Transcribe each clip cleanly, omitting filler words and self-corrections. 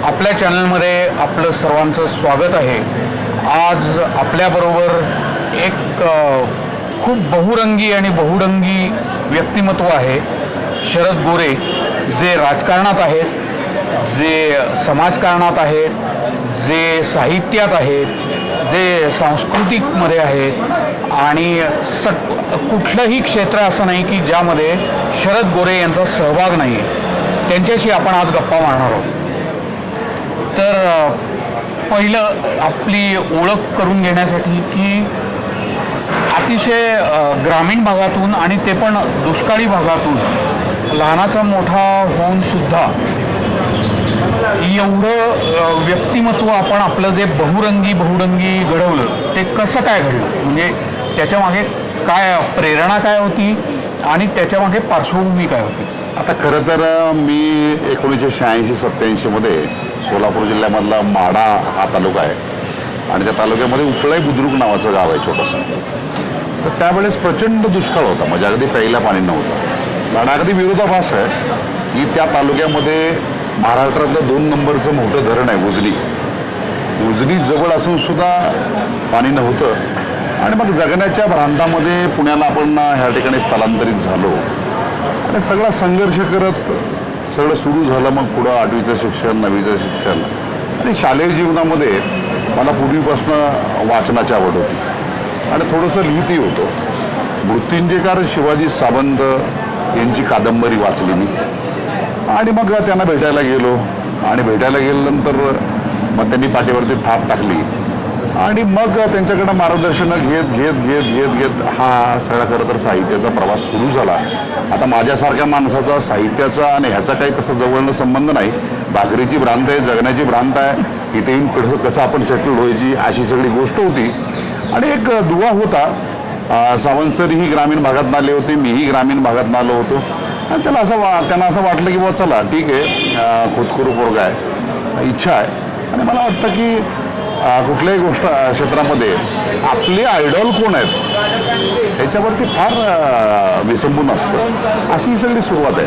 आपल्या चॅनलमध्ये आपलं सर्वांचं स्वागत आहे। आज आपल्याबरोबर एक खूप बहुरंगी आणि बहुडंगी व्यक्तिमत्व आहे, शरद गोरे, जे राजकारणात आहेत, जे समाजकारणात आहेत, जे साहित्यात आहेत, जे सांस्कृतिकमध्ये आहेत आणि कुठलंही क्षेत्र असं नाही की ज्यामध्ये शरद गोरे यांचा सहभाग नाही आहे। त्यांच्याशी आपण आज गप्पा मारणार आहोत। तर पहिलं आपली ओळख करून घेण्यासाठी की अतिशय ग्रामीण भागातून आणि ते पण दुष्काळी भागातून लहानाचा मोठा होऊन सुद्धा एवढं व्यक्तिमत्व आपण आपलं जे बहुरंगी घडवलं, ते कसं काय घडलं, म्हणजे त्याच्यामागे काय प्रेरणा काय होती आणि त्याच्यामागे पार्श्वभूमी काय होती? आता खरं तर मी 1986-87 मध्ये सोलापूर जिल्ह्यामधला माढा हा तालुका आहे आणि त्या तालुक्यामध्ये उपळाई बुद्रुक नावाचं गाव आहे छोटंसं। तर त्यावेळेस प्रचंड दुष्काळ होता, म्हणजे अगदी प्यायला पाणी नव्हतं। आणि अगदी विरोधाभास आहे की त्या तालुक्यामध्ये महाराष्ट्रातलं 2 नंबरचं मोठं धरण आहे उजनी जवळ असून सुद्धा पाणी नव्हतं। आणि मग जगण्याच्या भ्रांतामध्ये पुण्याला आपण ह्या ठिकाणी स्थलांतरित झालो आणि सगळा संघर्ष करत सगळं सुरू झालं। मग पुढं 8वीचं शिक्षण, 9वीचं शिक्षण आणि शालेय जीवनामध्ये मला पूर्वीपासून वाचनाची आवड होती आणि थोडंसं लिहितही होतो। मृत्युंजयकार शिवाजी सावंत यांची कादंबरी वाचली मी आणि मग त्यांना भेटायला गेलो आणि भेटायला गेल्यानंतर मग त्यांनी पाठीवरती थाप टाकली आणि मग त्यांच्याकडं मार्गदर्शन घेत हा सगळा खरं तर साहित्याचा प्रवास सुरू झाला। आता माझ्यासारख्या माणसाचा साहित्याचा आणि ह्याचा काही तसा जवळनं संबंध नाही। भाकरीची भ्रांत आहे, जगण्याची भ्रांत आहे, इथे येऊन कसं आपण सेटल व्हायची अशी सगळी गोष्ट होती। आणि एक दुवा होता, सावंत सर ही ग्रामीण भागातून आले होते, मीही ग्रामीण भागातून आलो होतो आणि त्यांना असं वाटलं की बाबा चला ठीक आहे, खुदखुरू पोरगा आहे, इच्छा आहे आणि मला वाटतं की कुठल्याही गोष्ट क्षेत्रामध्ये आपले आयडॉल कोण आहेत ह्याच्यावरती फार विसंबून असतं। अशी ही सगळी सुरुवात आहे।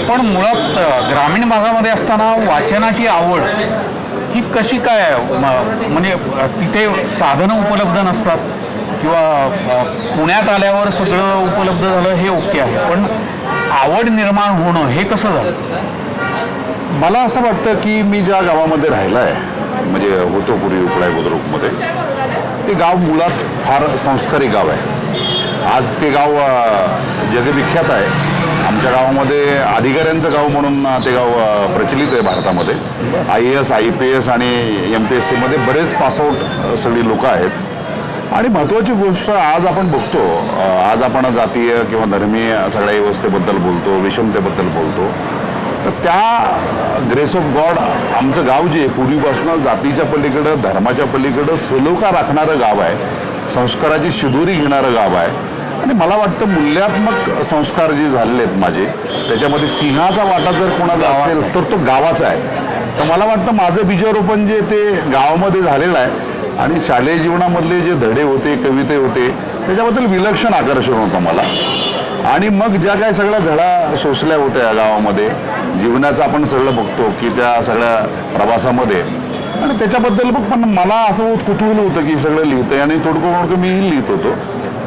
पण मुळात ग्रामीण भागामध्ये असताना वाचनाची आवड ही कशी काय, म्हणजे तिथे साधनं उपलब्ध नसतात किंवा पुण्यात आल्यावर सगळं उपलब्ध झालं हे ओके आहे, पण आवड निर्माण होणं हे कसं झालं? मला असं वाटतं की मी ज्या गावामध्ये राहिला आहे, म्हणजे होतो पूर्वी उपळाई बुद्रुकमध्ये, ते गाव मुळात फार संस्कारी गाव आहे। आज ते गाव जगविख्यात आहे। आमच्या गावामध्ये अधिकाऱ्यांचं गाव म्हणून ते गाव प्रचलित आहे भारतामध्ये। IAS, IPS आणि MPSC मध्ये बरेच पासआउट सगळी लोक आहेत। आणि महत्त्वाची गोष्ट आज आपण बघतो, आज आपण जातीय किंवा धर्मीय सगळ्या व्यवस्थेबद्दल बोलतो, विषमतेबद्दल बोलतो, तर त्या ग्रेस ऑफ गॉड आमचं गाव जे पूर्वीपासून जातीच्या पलीकडं, धर्माच्या पलीकडं सलोखा राखणारं गाव आहे, संस्काराची शिदोरी घेणारं गाव आहे। आणि मला वाटतं मूल्यात्मक संस्कार जे झालेले आहेत माझे, त्याच्यामध्ये सिंहाचा वाटा जर कोणाचा असेल तर तो गावाचा आहे। तर मला वाटतं माझं बीजारोपण जे ते गावामध्ये झालेलं आहे आणि शालेय जीवनामधले जे धडे होते, कविते होते, त्याच्याबद्दल विलक्षण आकर्षण होतं मला। आणि मग ज्या काय सगळ्या झळा सोसल्या होत्या गावामध्ये, जीवनाचं आपण सगळं बघतो की त्या सगळ्या प्रवासामध्ये, आणि त्याच्याबद्दल मग पण मला असं कुतूहल होतं की सगळं लिहितंय आणि थोडकं मीही लिहित होतो।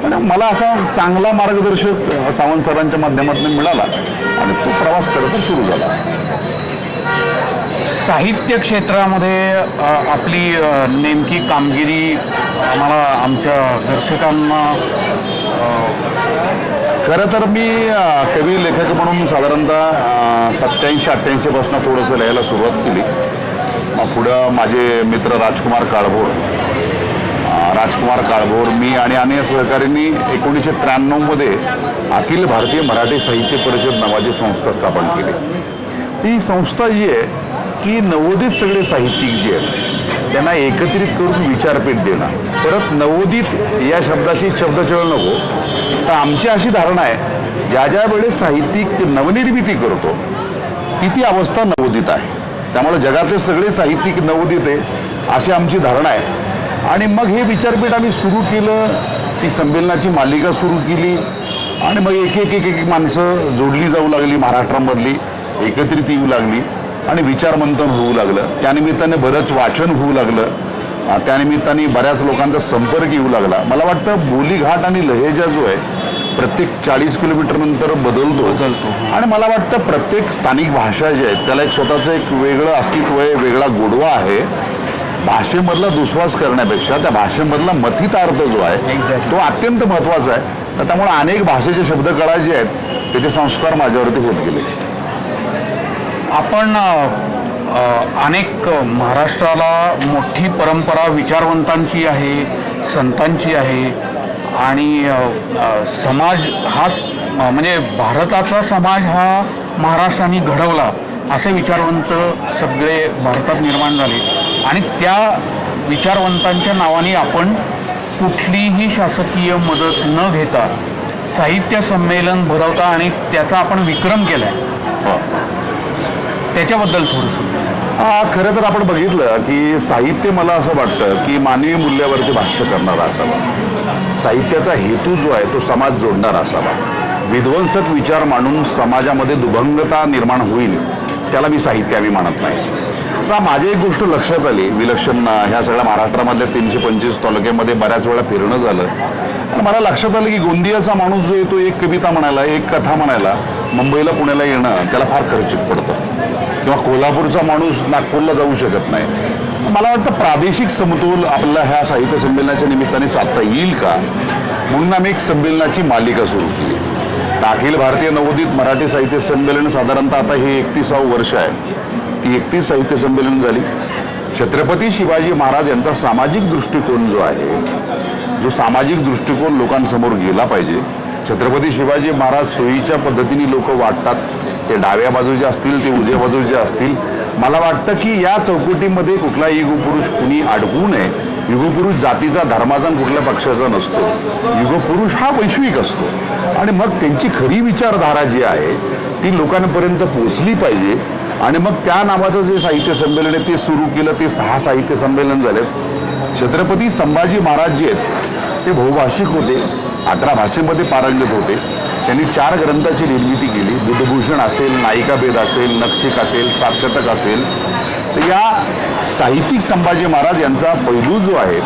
आणि मला असा चांगला मार्गदर्शक सावंत सरांच्या माध्यमातून मिळाला आणि तो प्रवास खरं तर सुरू झाला। साहित्य क्षेत्रामध्ये आपली नेमकी कामगिरी आम्हाला, आमच्या दर्शकांना, खरं तर मी कवी लेखक म्हणून साधारणतः 87-88 पासून थोडंसं लिहायला सुरुवात केली। पुढं माझे मित्र राजकुमार काळभोर, मी आणि अन्य सहकाऱ्यांनी 1993 मध्ये अखिल भारतीय मराठी साहित्य परिषद नावाची संस्था स्थापन केली। ती संस्था जी आहे की नवोदित सगळे साहित्यिक जे आहेत त्यांना एकत्रित करून विचारपीठ देणं। परत नवोदित या शब्दाशी शब्दचळ नको, तर आमची अशी धारणा आहे ज्या वेळेस साहित्यिक नवनिर्मिती करतो ती अवस्था नवोदित आहे। त्यामुळे जगातले सगळे साहित्यिक नवोदित आहे अशी आमची धारणा आहे। आणि मग हे विचारपीठ आम्ही सुरू केलं, ती संमेलनाची मालिका सुरू केली आणि मग एक माणसं जोडली जाऊ लागली, महाराष्ट्रामधली एकत्रित येऊ लागली आणि विचारमंथन होऊ लागलं. त्यानिमित्ताने बरंच वाचन होऊ लागलं. त्यानिमित्ताने बऱ्याच लोकांचा संपर्क येऊ लागला. मला वाटतं बोलीघाट आणि लहेजा जो आहे प्रत्येक 40 किलोमीटर नंतर बदलतो. आणि मला वाटतं प्रत्येक स्थानिक भाषा जी आहे त्याला एक स्वतःचं एक वेगळं अस्तित्व आहे, वेगळा गोडवा आहे. भाषेमधला दुस्वास करण्यापेक्षा त्या भाषेमधला मथित अर्थ जो आहे तो अत्यंत महत्त्वाचा आहे. तर त्यामुळे अनेक भाषेचे शब्दकळा जे आहेत त्याचे संस्कार माझ्यावरती होत गेले. आपण अनेक महाराष्ट्राला मोठी परंपरा विचारवंतांची आहे, संतांची आहे आणि समाज हा म्हणजे भारताचा समाज हा महाराष्ट्राने घडवला असे विचारवंत सगळे भारतात निर्माण झाले. आणि त्या विचारवंतांच्या नावाने आपण कुठलीही शासकीय मदत न घेता साहित्य संमेलन भरवता आणि त्याचा आपण विक्रम केला आहे. त्याच्याबद्दल थोडंसं. खरं तर आपण बघितलं की साहित्य मला असं वाटतं की मानवी मूल्यावरती भाष्य करणारा असावा. साहित्याचा हेतू जो आहे तो समाज जोडणारा असावा. विध्वंसक विचार मांडून समाजामध्ये दुभंगता निर्माण होईल त्याला मी साहित्य आम्ही मानत नाही. आता माझी एक गोष्ट लक्षात आली. विलक्षण ह्या सगळ्या महाराष्ट्रामधल्या 325 तालुक्यामध्ये बऱ्याच वेळा फिरणं झालं आणि मला लक्षात आलं की गोंदियाचा माणूस जो आहे तो एक कविता म्हणायला, एक कथा म्हणायला मुंबईला पुण्याला येणं त्याला फार खर्चिक पडतं. किंवा कोल्हापूरचा माणूस नागपूरला जाऊ शकत नाही. मला वाटतं प्रादेशिक समतोल आपल्याला ह्या साहित्य संमेलनाच्या निमित्ताने साधता येईल का म्हणून आम्ही एक संमेलनाची मालिका सुरू केली. अखिल भारतीय नवोदित मराठी साहित्य संमेलन साधारणतः आता हे 31वं वर्ष आहे. ती 31 साहित्य संमेलन झाली. छत्रपती शिवाजी महाराज यांचा सामाजिक दृष्टिकोन जो आहे, जो सामाजिक दृष्टिकोन लोकांसमोर गेला पाहिजे. छत्रपती शिवाजी महाराज सोयीच्या पद्धतीने लोक वाटतात. ते डाव्या बाजूचे असतील, ते उजव्या बाजूचे असतील. मला वाटतं की या चौकटीमध्ये कुठला युगपुरुष कुणी अडकू नये. युगपुरुष जातीचा, धर्माचा कुठल्या पक्षाचा नसतो. युगपुरुष हा वैश्विक असतो आणि मग त्यांची खरी विचारधारा जी आहे ती लोकांपर्यंत पोहोचली पाहिजे. आणि मग त्या नावाचं जे साहित्य संमेलन आहे ते सुरू केलं. ते 6 साहित्य संमेलन झालेत. छत्रपती संभाजी महाराज जे आहेत ते बहुभाषिक होते, 18 भाषेमध्ये पारंगत होते. त्यांनी 4 ग्रंथाची निर्मिती केली. बुद्धभूषण असेल, नायिकाभेद असेल, नक्षिक असेल, सातशतक असेल. तर या साहित्यिक संभाजी महाराज यांचा पैलू जो आहे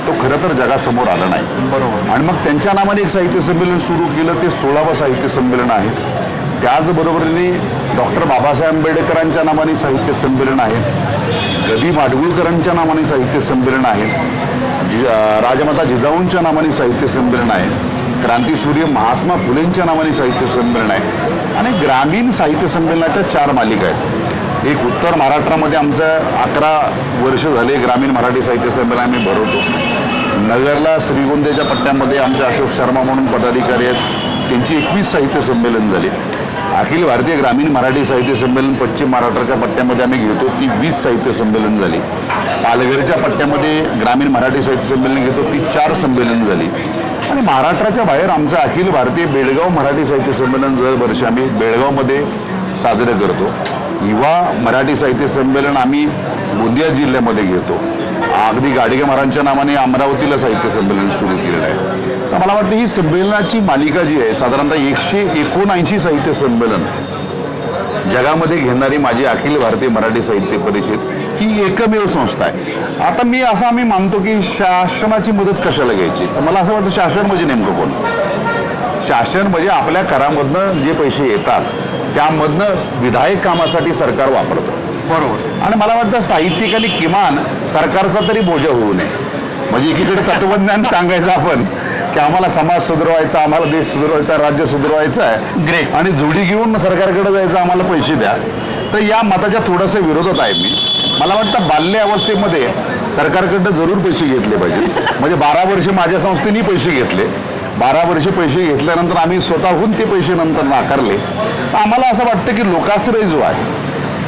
तो खरं तर जगासमोर आला नाही. बरोबर. आणि मग त्यांच्या नावाने एक साहित्य संमेलन सुरू केलं. ते 16वं साहित्य संमेलन आहे. त्याचबरोबरीने डॉक्टर बाबासाहेब आंबेडकरांच्या नावाने साहित्य संमेलन आहे. गदी माडगुळकरांच्या नावाने साहित्य संमेलन आहे. राजमाता जिजाऊंच्या नावाने साहित्य संमेलन आहे. क्रांतीसूर्य महात्मा फुलेंच्या नावाने साहित्य संमेलन आहे. आणि ग्रामीण साहित्य संमेलनाच्या 4 मालिका आहेत. एक उत्तर महाराष्ट्रामध्ये आमचं 11 वर्ष झाले ग्रामीण मराठी साहित्य संमेलन आम्ही भरवतो. नगरला श्रीगोंद्याच्या पट्ट्यामध्ये आमचे अशोक शर्मा म्हणून पदाधिकारी आहेत, त्यांची 21 साहित्य संमेलन झाली. अखिल भारतीय ग्रामीण मराठी साहित्य संमेलन पश्चिम महाराष्ट्राच्या पट्ट्यामध्ये आम्ही घेतो, ती 20 साहित्य संमेलन झाली. पालघरच्या पट्ट्यामध्ये ग्रामीण मराठी साहित्य संमेलन घेतो, ती 4 संमेलन झाली. आणि महाराष्ट्राच्या बाहेर आमचं अखिल भारतीय बेळगाव मराठी साहित्य संमेलन दरवर्षी आम्ही बेळगावमध्ये साजरं करतो. युवा मराठी साहित्य संमेलन आम्ही गोंदिया जिल्ह्यामध्ये घेतो. अगदी गाडगे महाराजांच्या नावाने अमरावतीला साहित्य संमेलन सुरू केलेलं आहे. तर मला वाटतं ही संमेलनाची मालिका जी आहे साधारणतः 179 साहित्य संमेलन जगामध्ये घेणारी माझी अखिल भारतीय मराठी साहित्य परिषद ही एकमेव संस्था आहे. आता आम्ही मानतो की शासनाची मदत कशाला घ्यायची. तर मला असं वाटतं शासन म्हणजे नेमकं कोण. शासन म्हणजे आपल्या करामधनं जे पैसे येतात त्यामधनं विधायक कामासाठी सरकार वापरतं. बरोबर. आणि मला वाटतं साहित्यिकांनी किमान सरकारचा तरी बोजा होऊ नये. म्हणजे एकीकडे तत्वज्ञान सांगायचं आपण की आम्हाला समाज सुधारवायचा, आम्हाला देश सुधारवायचा, राज्य सुधारवायचं आहे, ग्रेट, आणि जोडी घेऊन सरकारकडे जायचं, आम्हाला पैसे द्या. तर या मताच्या थोडंसं विरोधात आहे मी. मला वाटतं बाल्य अवस्थेमध्ये सरकारकडनं जरूर पैसे घेतले पाहिजे. म्हणजे 12 वर्ष माझ्या संस्थेने पैसे घेतले. 12 वर्ष पैसे घेतल्यानंतर आम्ही स्वतःहून ते पैसे नंतर नाकारले. तर आम्हाला असं वाटतं की लोकाश्रय जो आहे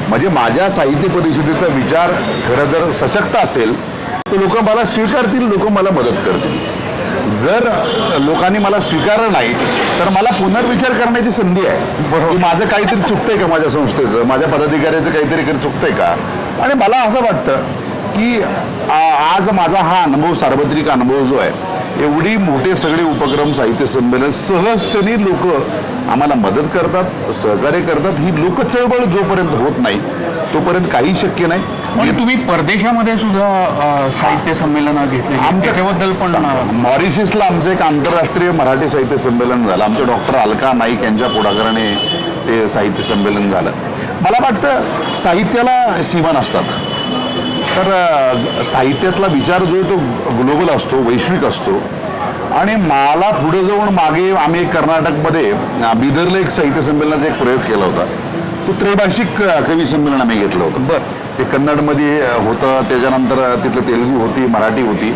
म्हणजे माझ्या साहित्य परिषदेचा विचार खरं जर सशक्त असेल तर लोक मला स्वीकारतील, लोक मला मदत करतील. जर लोकांनी मला स्वीकारलं नाही तर मला पुनर्विचार करण्याची संधी आहे. बरोबर. माझं काहीतरी चुकतंय का, माझ्या संस्थेचं, माझ्या पदाधिकाऱ्याचं काहीतरी चुकतंय का. आणि मला असं वाटतं की आज माझा हा अनुभव, सार्वत्रिक अनुभव जो आहे, एवढी मोठे सगळे उपक्रम, साहित्य संमेलन सहजतेने लोक आम्हाला मदत करतात, सहकार्य करतात. ही लोक चळवळ जोपर्यंत होत नाही तोपर्यंत काही शक्य नाही. पण तुम्ही परदेशामध्ये सुद्धा साहित्य संमेलन घेतले त्याच्याबद्दल पण मॉरिशसला आमचं एक आंतरराष्ट्रीय मराठी साहित्य संमेलन झालं. आमच्या डॉक्टर अलका नाईक यांच्या पुढाकाराने ते साहित्य संमेलन झालं. मला वाटतं साहित्याला सीमा नसतात. तर साहित्यातला विचार जो आहे तो ग्लोबल असतो, वैश्विक असतो. आणि मला पुढे जाऊन मागे आम्ही कर्नाटकमध्ये बिदरला एक साहित्य संमेलनाचा एक प्रयोग केला होता. तो त्रैभाषिक कवी संमेलन आम्ही घेतलं होतं. ते कन्नडमध्ये होतं, त्याच्यानंतर तिथलं तेलुगू होती, मराठी होती.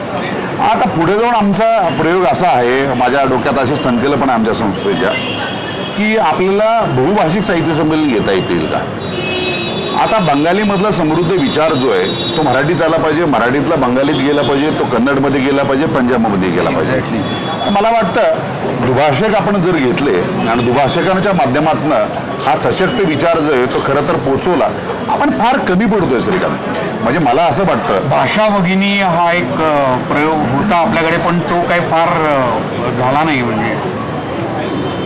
आता पुढे जाऊन आमचा प्रयोग असा आहे, माझ्या डोक्यात अशी संकल्पना आमच्या संस्थेच्या, की आपल्याला बहुभाषिक साहित्य संमेलन घेता येतील का. आता बंगालीमधला समृद्ध विचार जो आहे तो मराठीत आला पाहिजे, मराठीतला बंगालीत गेला पाहिजे, तो कन्नडमध्ये गेला पाहिजे, पंजाबमध्ये गेला पाहिजे. मला वाटतं दुभाषक आपण जर घेतले आणि दुभाषकांच्या माध्यमातून हा सशक्त विचार जो आहे तो खरं तर पोचवला, आपण फार कमी पडतोय श्रीकांत. म्हणजे मला असं वाटतं भाषा भगिनी हा एक प्रयोग होता आपल्याकडे, पण तो काही फार झाला नाही. म्हणजे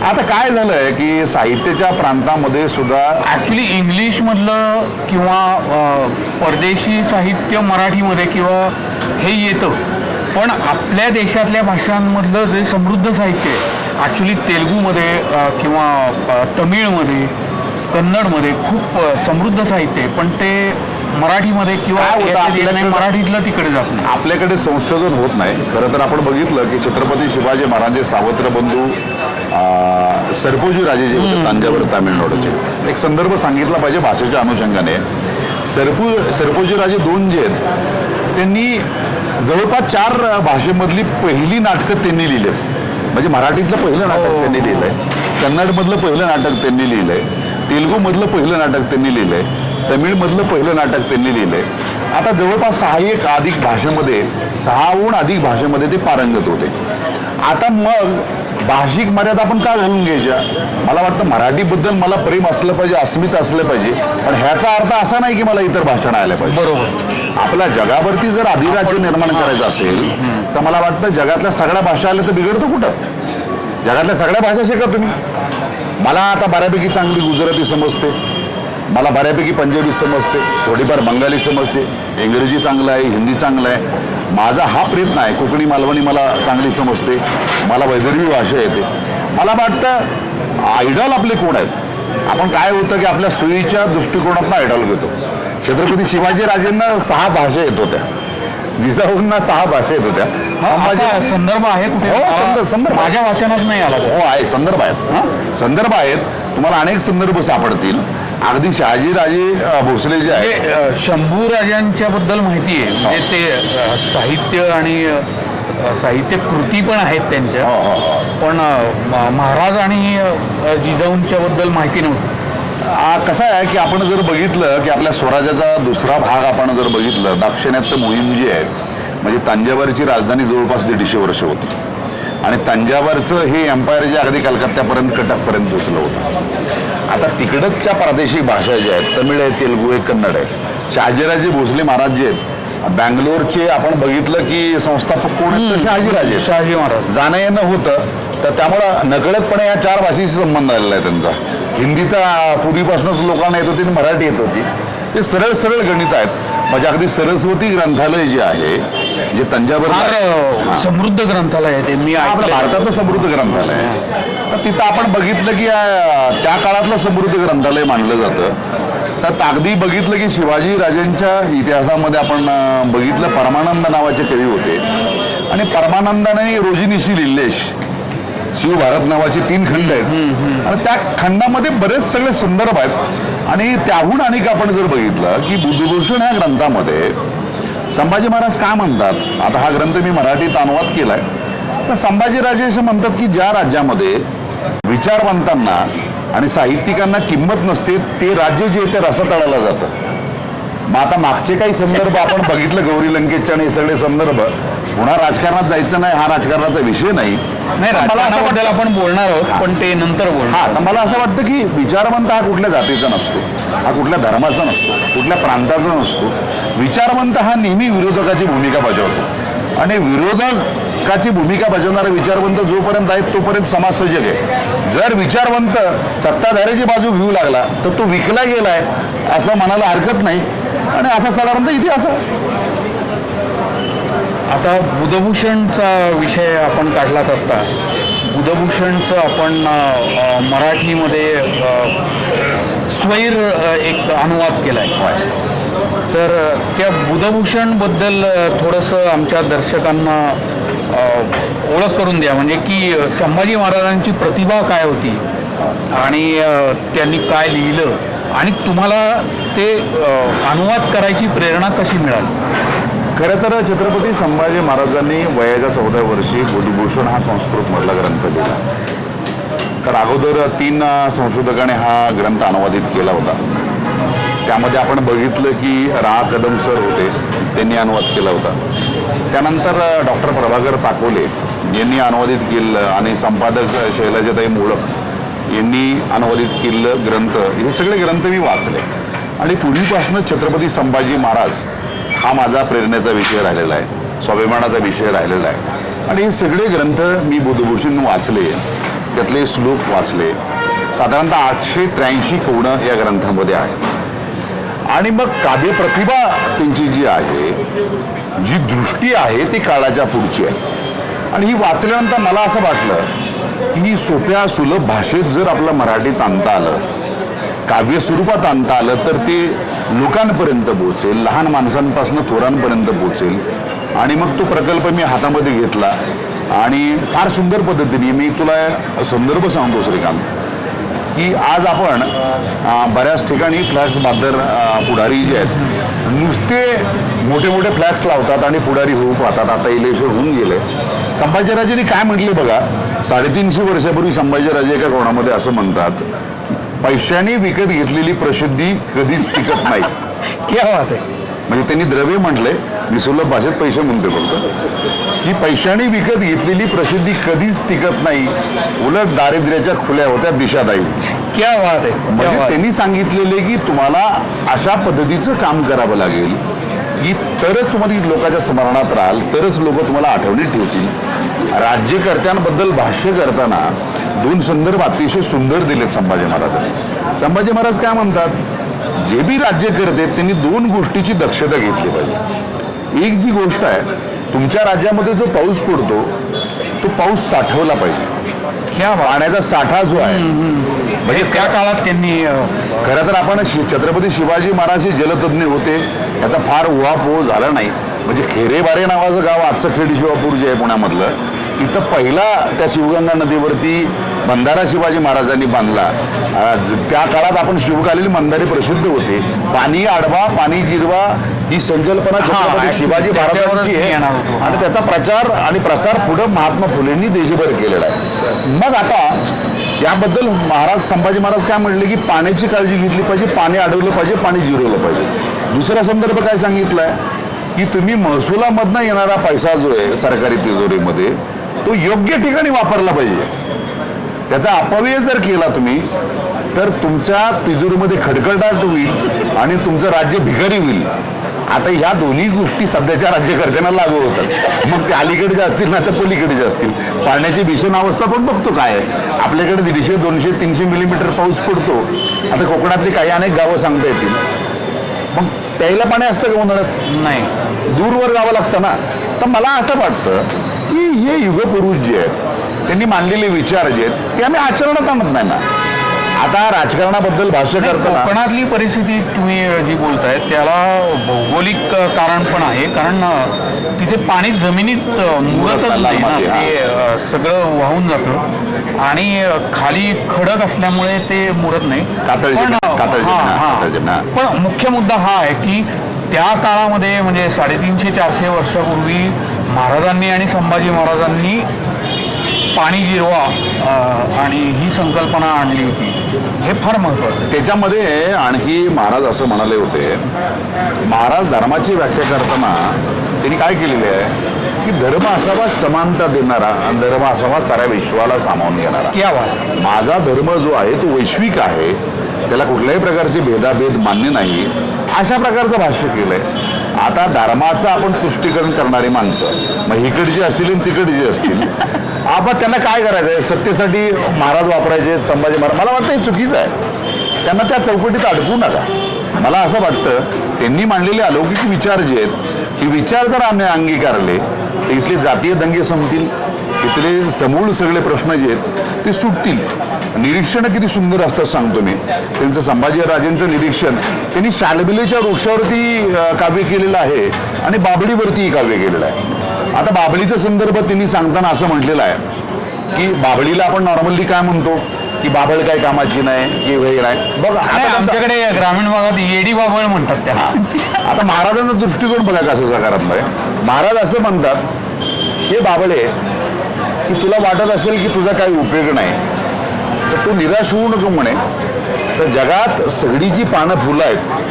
आता काय झालंय की साहित्याच्या प्रांतामध्ये सुद्धा ॲक्च्युली इंग्लिशमधलं किंवा परदेशी साहित्य मराठीमध्ये किंवा हे येतं, पण आपल्या देशातल्या भाषांमधलं जे समृद्ध साहित्य आहे ॲक्च्युली तेलुगूमध्ये किंवा तमिळमध्ये, कन्नडमध्ये खूप समृद्ध साहित्य आहे, पण ते मराठीमध्ये किंवा मराठीतलं तिकडे जात नाही. आपल्याकडे संशोधन होत नाही. खरं तर आपण बघितलं की छत्रपती शिवाजी महाराजांचे सावत्र बंधू सरपोजी राजे जे होते तांजावर तामिळनाडूचे, एक संदर्भ सांगितला पाहिजे भाषेच्या अनुषंगाने. सरपोजी राजे दोन जे आहेत त्यांनी जवळपास 4 भाषेमधली पहिली नाटकं त्यांनी लिहिले. म्हणजे मराठीतलं पहिलं नाटक त्यांनी लिहिलंय, कन्नडमधलं पहिलं नाटक त्यांनी लिहिलंय, तेलुगूमधलं पहिलं नाटक त्यांनी लिहिलंय, तमिळमधलं पहिलं नाटक त्यांनी लिहिलंय. आता जवळपास 6 अधिक भाषेमध्ये 6हून अधिक भाषेमध्ये ते पारंगत होते. आता मग भाषिक मर्यादा आपण का घालून घ्यायच्या. मला वाटतं मराठीबद्दल मला प्रेम असलं पाहिजे, अस्मिता असलं पाहिजे, पण ह्याचा अर्थ असा नाही की मला इतर भाषा आल्या पाहिजे. बरोबर. आपल्या जगावरती जर अधिराज्य निर्माण करायचं असेल तर मला वाटतं जगातल्या सगळ्या भाषा आल्या तर बिघडतं कुठं. जगातल्या सगळ्या भाषा शिका तुम्ही. मला आता बऱ्यापैकी चांगली गुजराती समजते, मला बऱ्यापैकी पंजाबी समजते, थोडीफार बंगाली समजते, इंग्रजी चांगलं आहे, हिंदी चांगलं आहे. माझा हा प्रयत्न आहे, कोकणी मालवणी मला चांगली समजते, मला वैदर्भी भाषा येते. मला वाटतं आयडॉल आपले कोण आहेत. आपण काय होतं की आपल्या सोयीच्या दृष्टिकोनातून आयडॉल घेतो. छत्रपती शिवाजी राजेंना 6 भाषा येत होत्या, जिजाऊंना 6 भाषा येत होत्या. संदर्भ आहे कुठे? हो, संदर्भ माझ्या वाचनात नाही आला. हो आहे, संदर्भ आहेत, संदर्भ आहेत. तुम्हाला अनेक संदर्भ सापडतील. अगदी शहाजीराजे भोसले जे आहे, शंभू राजांच्या बद्दल माहिती आहे. म्हणजे ते साहित्य आणि साहित्य कृती पण आहेत त्यांच्या, पण महाराज आणि जिजाऊंच्या बद्दल माहिती नव्हती. कसं आहे की आपण जर बघितलं की आपल्या स्वराज्याचा दुसरा भाग आपण जर बघितलं, दाक्षिणात्य मोहीम जी आहे, म्हणजे तांजावरची राजधानी जवळपास 150 वर्ष होती आणि तांजावरचं हे एम्पायर जे अगदी कलकत्त्यापर्यंत कटकपर्यंत पोचलं होतं. आता तिकडच्या प्रादेशिक भाषा ज्या आहेत, तमिळ आहे, तेलुगू आहे, कन्नड आहे. शहाजीराजे भोसले महाराज जे आहेत, बँगलोरचे आपण बघितलं की संस्थापक कोण आहेत, शहाजीराजे, शहाजी महाराज. जाणं येणं होतं, तर त्यामुळं नकळतपणे या 4 भाषेशी संबंध आलेला आहे त्यांचा. हिंदी तर पूर्वीपासूनच लोकांना येत होती, मराठी येत होती. ते सरळ सरळ गणित आहेत. म्हणजे अगदी सरस्वती ग्रंथालय जे आहे, जे तंजावर समृद्ध ग्रंथालय आहे ते, मी आपल्या भारतातलं समृद्ध ग्रंथालय आहे. तर तिथं आपण बघितलं की त्या काळातलं समृद्ध ग्रंथालय मानलं जातं. तर अगदी बघितलं की शिवाजी राजांच्या इतिहासामध्ये आपण बघितलं, परमानंद नावाचे कवी होते आणि परमानंदाने रोजिनीशी लिहिलेश शिवभारत नावाचे 3 खंड आहेत आणि त्या खंडामध्ये बरेच सगळे संदर्भ आहेत. आणि त्याहून अनेक आपण जर बघितलं की बुद्धभूषण ह्या ग्रंथामध्ये संभाजी महाराज काय म्हणतात. आता हा ग्रंथ मी मराठीत अनुवाद केलाय. तर संभाजीराजे असं म्हणतात की ज्या राज्यामध्ये विचारवंतांना आणि साहित्यिकांना किंमत नसते ते राज्य जे ते रसातळाला जातं. मग आता मागचे काही संदर्भ आपण बघितलं, गौरी लंकेशचे आणि हे सगळे संदर्भ. पुन्हा राजकारणात जायचं नाही, हा राजकारणाचा विषय नाही. मला असं वाटतं आपण बोलणार आहोत, पण ते नंतर बोलणार. तर मला असं वाटतं की विचारवंत हा कुठल्या जातीचा नसतो, हा कुठल्या धर्माचा नसतो, कुठल्या प्रांताचा नसतो. विचारवंत हा नेहमी विरोधकाची भूमिका बजावतो आणि विरोधकाची भूमिका बजावणारा विचारवंत जोपर्यंत आहे तोपर्यंत समाजसर्जक आहे. जर विचारवंत सत्ताधाऱ्याची बाजू घेऊ लागला तर तो विकला गेलाय, असं म्हणायला हरकत नाही. आणि असा साधारणतः इतिहास आहे. आता बुधभूषणचा विषय आपण काढला आता बुधभूषणचं आपण मराठीमध्ये स्वैर एक अनुवाद केला आहे. तर त्या बुधभूषणबद्दल थोडंसं आमच्या दर्शकांना ओळख करून द्या, म्हणजे की संभाजी महाराजांची प्रतिभा काय होती आणि त्यांनी काय लिहिलं आणि तुम्हाला ते अनुवाद करायची प्रेरणा कशी मिळाली. खरं तर छत्रपती संभाजी महाराजांनी वयाच्या 14व्या वर्षी बुधभूषण हा संस्कृतमधला ग्रंथ लिहिला. तर अगोदर 3 संशोधकांनी हा ग्रंथ अनुवादित केला होता. त्यामध्ये आपण बघितलं की रा कदम सर होते, त्यांनी अनुवाद केला होता. त्यानंतर डॉक्टर प्रभाकर ताकोले यांनी अनुवादित केलं आणि संपादक शैलजाताई मोळक यांनी अनुवादित केलेलं ग्रंथ, हे सगळे ग्रंथ मी वाचले. आणि पूर्वीपासून छत्रपती संभाजी महाराज हा माझा प्रेरणेचा विषय राहिलेला आहे, स्वाभिमानाचा विषय राहिलेला आहे. आणि हे सगळे ग्रंथ मी बुधभूषण वाचले, त्यातले श्लोक वाचले. साधारणतः 883 कवणं या ग्रंथामध्ये आहेत. आणि मग काव्यप्रतिभा त्यांची जी आहे, जी दृष्टी आहे ती काळाच्या पुढची आहे. आणि ही वाचल्यानंतर मला असं वाटलं की ही सोप्या सुलभ भाषेत जर आपलं मराठीत आणता आलं, काव्य स्वरूपात आणता आलं, तर ते लोकांपर्यंत पोहोचेल, लहान माणसांपासून थोरांपर्यंत पोहोचेल. आणि मग तो प्रकल्प मी हातामध्ये घेतला आणि फार सुंदर पद्धतीने, मी तुला संदर्भ सांगतो श्रीकांत, की आज आपण बऱ्याच ठिकाणी फ्लॅक्स बादर पुढारी जे आहेत नुसते मोठे मोठे फ्लॅक्स लावतात आणि पुढारी होऊ पाहतात. आता इलेक्शन होऊन गेले. संभाजीराजेंनी काय म्हटले बघा, 350 वर्षापूर्वी संभाजीराजे एका कोणामध्ये असं म्हणतात, पैशाने विकत घेतलेली प्रसिद्धी कधीच टिकत नाही. क्या बात आहे. म्हणजे त्यांनी द्रव्य म्हटले, मी सुलभ भाषेत पैसे म्हणते फक्त, की पैशाने विकत घेतलेली प्रसिद्धी कधीच टिकत नाही, उलट दारिद्र्याच्या खुल्या होत्या दिशादायी. क्या बात आहे. म्हणजे त्यांनी सांगितलेले की तुम्हाला अशा पद्धतीचं काम करावं लागेल की तरच तुम्हाला लोकांच्या स्मरणात राहाल, तरच लोक तुम्हाला आठवणीत ठेवतील. राज्यकर्त्यांबद्दल भाष्य करताना 2 संदर्भ अतिशय सुंदर दिलेत संभाजी महाराजांनी. संभाजी महाराज काय म्हणतात, जे बी राज्य करते त्यांनी 2 गोष्टीची दक्षता घेतली पाहिजे. एक जी गोष्ट आहे, तुमच्या राज्यामध्ये जो पाऊस पडतो तो पाऊस साठवला पाहिजे. क्या पाण्याचा साठा जो आहे, म्हणजे त्या काळात त्यांनी खरं तर आपण छत्रपती शिवाजी महाराज हे जलतज्ञ होते, याचा फार उहापोह झाला नाही. म्हणजे खेरेबारे नावाचं गाव आजचं खेड शिवापूर जे आहे पुण्यामधलं, इथं पहिला त्या शिवगंगा नदीवरती बंधारा शिवाजी महाराजांनी बांधला. त्या काळात आपण शिवकालीन बंधारे प्रसिद्ध होते. पाणी आडवा पाणी जिरवा ही संकल्पना छत्रपती शिवाजी महाराजांची आहे आणि त्याचा प्रचार आणि प्रसार पुढं महात्मा फुलेंनी देशभर केलेला आहे. मग आता याबद्दल महाराज संभाजी महाराज काय म्हणले की पाण्याची काळजी घेतली पाहिजे, पाणी अडवलं पाहिजे, पाणी जिरवलं पाहिजे. दुसरा संदर्भ काय सांगितलाय की तुम्ही महसुलामधनं येणारा पैसा जो आहे सरकारी तिजोरीमध्ये, तो योग्य ठिकाणी वापरला पाहिजे. त्याचा अपव्यय जर केला तुम्ही तर तुमच्या तिजोरीमध्ये खडखडाट होईल आणि तुमचं राज्य भिकारी होईल. आता ह्या दोन्ही गोष्टी सध्याच्या राज्यकर्त्यांना लागू होतात. मग ते अलीकडचे असतील ना तर पलीकडचे असतील. पाण्याची भीषण अवस्था पण बघतो काय आहे. आपल्याकडे 150, 200, 300 मिलीमीटर पाऊस पडतो. आता कोकणातली काही अनेक गावं सांगता येतील. मग प्यायला पाणी असतं का उन्हाळ्यात? नाही, दूरवर जावं लागतं ना. तर मला असं वाटतं की हे युगपुरुष जे आहेत त्यांनी मांडलेले विचार जे आहेत ते आम्ही आचरणात आणत नाही ना. आता राजकारणाबद्दल भाष्य करताना कोकणातली परिस्थिती तुम्ही जी बोलताय त्याला भौगोलिक कारण पण आहे, कारण तिथे पाणी जमिनीत मुरतच नाही ना, ते सगळं वाहून जातं आणि खाली खडक असल्यामुळे ते मुरत नाही. पण मुख्य मुद्दा हा आहे की त्या काळामध्ये म्हणजे 350-400 वर्षापूर्वी महाराजांनी आणि संभाजी महाराजांनी पाणी जिरवा आणि ही संकल्पना आणली होती. हे फार महत्त्वाचं. त्याच्यामध्ये आणखी महाराज असं म्हणाले होते, महाराज धर्माची व्याख्या करताना त्यांनी काय केलेले आहे की धर्म असावा समानता देणारा आणि धर्म असावा साऱ्या विश्वाला सामावून घेणारा. क्या बात. माझा धर्म जो आहे तो वैश्विक आहे, त्याला कुठल्याही प्रकारचे भेदाभेद मान्य नाही, अशा प्रकारचं भाष्य केलंय. आता धर्माचं आपण तुष्टीकरण करणारी माणसं मग इकडची असतील आणि तिकडची असतील, आपण त्यांना काय करायचं आहे, सत्तेसाठी महाराज वापरायचे संभाजी महाराज, मला वाटतं हे चुकीचं आहे. त्यांना त्या चौकटीत अडकू नका. मला असं वाटतं त्यांनी मांडलेले अलौकिक विचार जे आहेत हे विचार जर आम्ही अंगीकारले तर इथले जातीय दंगे संपतील, इथले समूळ सगळे प्रश्न जे आहेत ते सुटतील. निरीक्षण किती सुंदर असतात सांगतो मी. त्यांचं संभाजीराजेंचं निरीक्षण त्यांनी शालबिलेच्या वृक्षावरती काव्य केलेलं आहे आणि बाभळीवरतीही काव्य केलेलं आहे. आता बाभळीचा संदर्भ त्यांनी सांगताना असं म्हटलेलं आहे की बाभळीला आपण नॉर्मली काय म्हणतो की बाभळ काय कामाची नाही की वगैरे आहे बघ. नाही, आता आमच्याकडे ग्रामीण भागात येडी बाबळ म्हणतात त्याला. आता महाराजांचा दृष्टिकोन बघा कसं सकारात्मक आहे. महाराज असं म्हणतात हे बाबळे की तुला वाटत असेल की तुझा काही उपयोग नाही तर तू निराश होऊ नको म्हणे. तर जगात सगळी जी पानं फुलं आहेत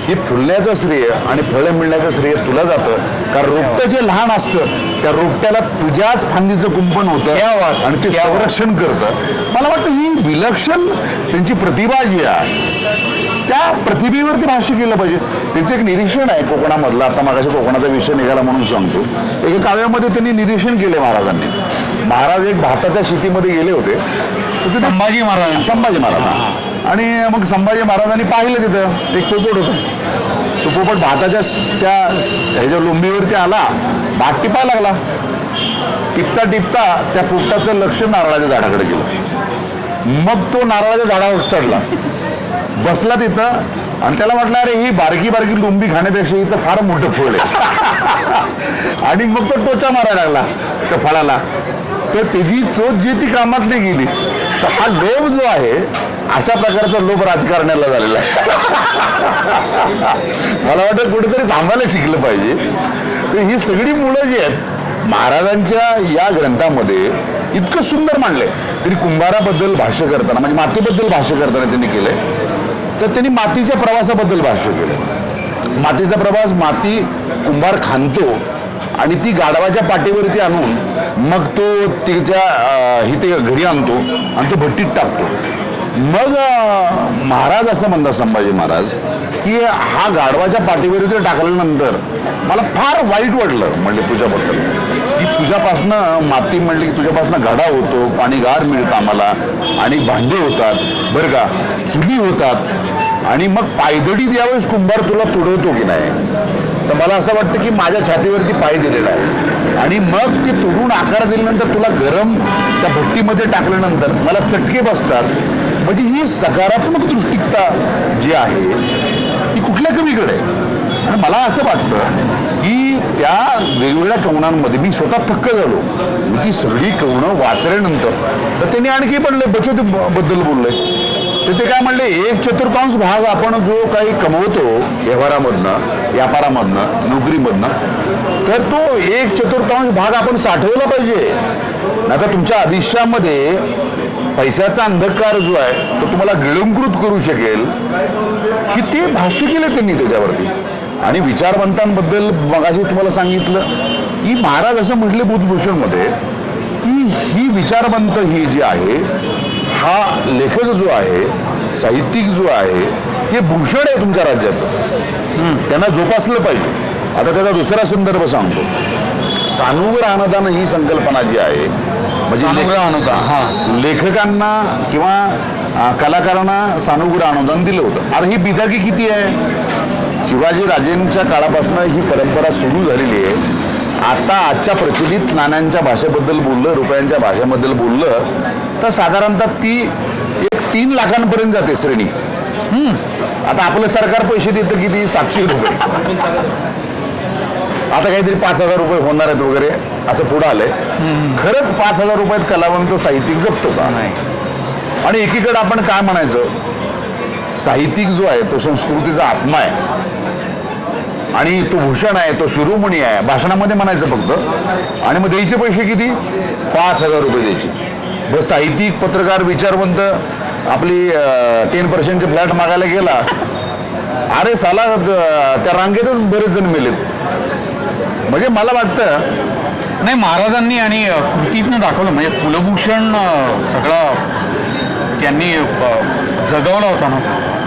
ही फुलण्याचं श्रेय आणि फळं मिळण्याचं श्रेय तुला जातं. कारण रोपटं जे लहान असतं त्या रोपट्याला तुझ्याच फांदीचं कुंपण होतं आणि ते संरक्षण करतं. मला वाटतं ही विलक्षण त्यांची प्रतिभा जी आहे त्या प्रतिभेवरती भाष्य केलं पाहिजे. त्यांचं एक निरीक्षण आहे कोकणामधलं. आता मागाशी कोकणाचा विषय निघाला म्हणून सांगतो. एका काव्यामध्ये त्यांनी निरीक्षण केले महाराजांनी. महाराज एक भाताच्या शेतीमध्ये गेले होते. संभाजी महाराज आणि मग संभाजी महाराजांनी पाहिलं तिथं एक पोपट होतं. तो पोपट भाताच्या त्या ह्याच्या लोंबीवरती आला, भात टिपायला लागला. टिपता टिपता त्या पोपटाचं लक्ष नारळाच्या झाडाकडे गेलं. मग तो नारळाच्या झाडावर चढला, बसला तिथं आणि त्याला म्हटलं अरे ही बारकी बारकी लोंबी खाण्यापेक्षा इथं फार मोठं फळ आहे. आणि मग तो टोचा मारायला लागला त्या फळाला. तर त्याची चोच जी ती कामात नाही गेली. तर हा लोभ जो आहे अशा प्रकारचा लोभ राजकारण्याला झालेला आहे. मला वाटतं कुठेतरी थांबायला शिकलं पाहिजे. तर ही सगळी मुलं जी आहेत महाराजांच्या या ग्रंथामध्ये इतकं सुंदर मांडलंय. त्यांनी कुंभाराबद्दल भाष्य करताना म्हणजे मातीबद्दल भाष्य करताना त्यांनी केलंय. तर त्यांनी मातीच्या प्रवासाबद्दल भाष्य केलं. मातीचा प्रवास, माती कुंभार खांदतो आणि ती गाढवाच्या पाठीवरती आणून मग तो तिच्या इथे घरी आणतो आणि तो भट्टीत टाकतो. मग महाराज असं म्हणतात संभाजी महाराज की हा गाढवाच्या पाठीवरती टाकल्यानंतर मला फार वाईट वाटलं म्हणले तुझ्याबद्दल की तुझ्यापासनं माती म्हणली की तुझ्यापासनं घडा होतो, पाणी गार मिळतं आम्हाला आणि भांडे होतात बरं का, चुली होतात आणि मग पायदडी त्यावेळेस कुंभार तुला तुडवतो की नाही. तर मला असं वाटतं की माझ्या छातीवरती पाय दिलेला आहे आणि मग ते तुडून आकार दिल्यानंतर तुला गरम त्या भट्टीमध्ये टाकल्यानंतर मला चटके बसतात. म्हणजे ही सकारात्मक दृष्टिकता जी आहे ती कुठल्या कवीकडे आहे. आणि मला असं वाटतं की त्या वेगवेगळ्या कवनांमध्ये मी स्वतः थक्क झालो. मी ती सगळी कवनं वाचल्यानंतर तर त्यांनी आणखी पण बचतीबद्दल बोललंय. तर ते काय म्हणले 1/4 भाग आपण जो काही कमवतो व्यापारामधनं नोकरीमधनं तर तो 1/4 भाग आपण साठवला पाहिजे. नाही तर तुमच्या आयुष्यामध्ये पैशाचा अंधकार जो आहे तो तुम्हाला गिळंकृत करू शकेल. की ते भाष्य केलं त्यांनी त्याच्यावरती. आणि विचारवंतांबद्दल मगाशी तुम्हाला सांगितलं की महाराज असं म्हटले बुधभूषणमध्ये की ही विचारवंत ही जी आहे हा लेखक जो आहे साहित्यिक जो आहे हे भूषण आहे तुमच्या राज्याचं. त्यांना जोपासलं पाहिजे. आता त्याचा दुसरा संदर्भ सांगतो. सानुग्र अनुदान ही संकल्पना जी आहे म्हणजे लेखकांना किंवा कलाकारांना सानुग्र अनुदान दिलं होतं. आता ही बिदागी किती आहे. शिवाजी राजेंच्या काळापासून ही परंपरा सुरू झालेली आहे. आता आजच्या प्रचलित नाण्यांच्या भाषेबद्दल बोललं, रुपयांच्या भाषेबद्दल बोललं तर साधारणतः ती एक 3 लाखांपर्यंत जाते श्रेणी. आता आपलं सरकार पैसे देतं किती 700 रुपये. आता काहीतरी 5,000 रुपये होणार आहेत वगैरे असं पुढं आलंय. खरंच 5,000 रुपयात कलावंत साहित्यिक जगतो का नाही. आणि एकीकडे आपण काय म्हणायचं साहित्यिक जो आहे तो संस्कृतीचा आत्मा आहे आणि तो भूषण आहे, तो शिरोमणी आहे भाषणामध्ये म्हणायचं फक्त. आणि मग द्यायचे पैसे किती 5,000 रुपये द्यायचे. बस साहित्यिक पत्रकार विचारवंत आपली 10% फ्लॅट मागायला गेला अरे साला त्या रांगेतच बरेच जण मेलेत. म्हणजे मला वाटतं नाही महाराजांनी आणि कृतीतनं दाखवलं म्हणजे कुलभूषण सगळं त्यांनी जगवला होता ना.